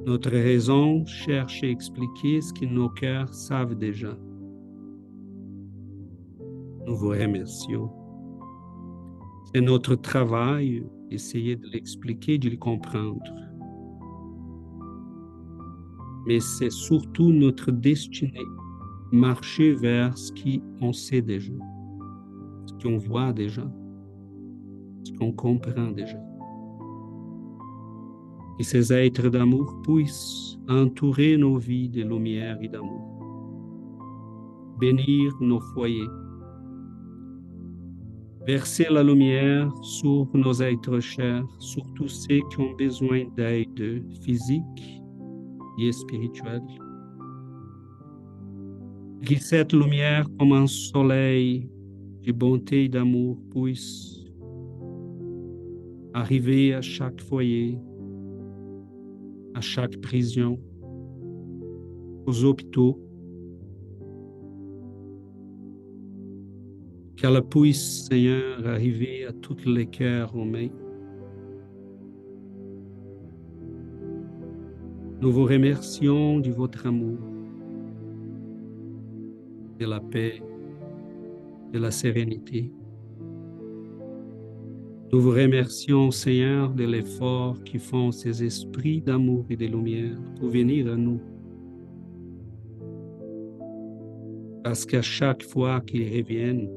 Notre raison cherche à expliquer ce que nos cœurs savent déjà. Nous vous remercions. C'est notre travail d'essayer de l'expliquer, de le comprendre. Mais c'est surtout notre destinée, marcher vers ce qu'on sait déjà, ce qu'on voit déjà, ce qu'on comprend déjà. Que ces êtres d'amour puissent entourer nos vies de lumière et d'amour, bénir nos foyers, verser la lumière sur nos êtres chers, sur tous ceux qui ont besoin d'aide physique et spirituelle. Que cette lumière, comme un soleil de bonté et d'amour, puisse arriver à chaque foyer, à chaque prison, aux hôpitaux, qu'elle puisse, Seigneur, arriver à tous les cœurs humains. Nous vous remercions de votre amour, de la paix, de la sérénité. Nous vous remercions, Seigneur, de l'effort qui font ces esprits d'amour et de lumière pour venir à nous. Parce qu'à chaque fois qu'ils reviennent,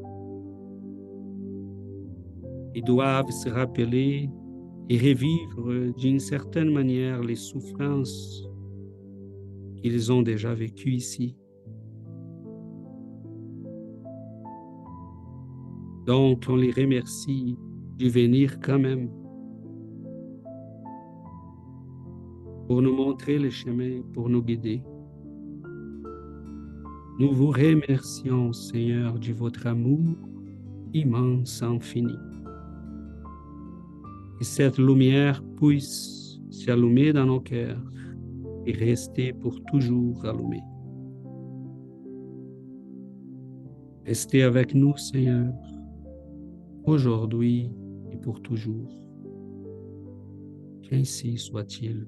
ils doivent se rappeler et revivre d'une certaine manière les souffrances qu'ils ont déjà vécues ici. Donc, on les remercie de venir quand même pour nous montrer le chemin, pour nous guider. Nous vous remercions, Seigneur, de votre amour immense, infini. Que cette lumière puisse s'allumer dans nos cœurs et rester pour toujours allumée. Restez avec nous, Seigneur, aujourd'hui et pour toujours. Qu'ainsi soit-il.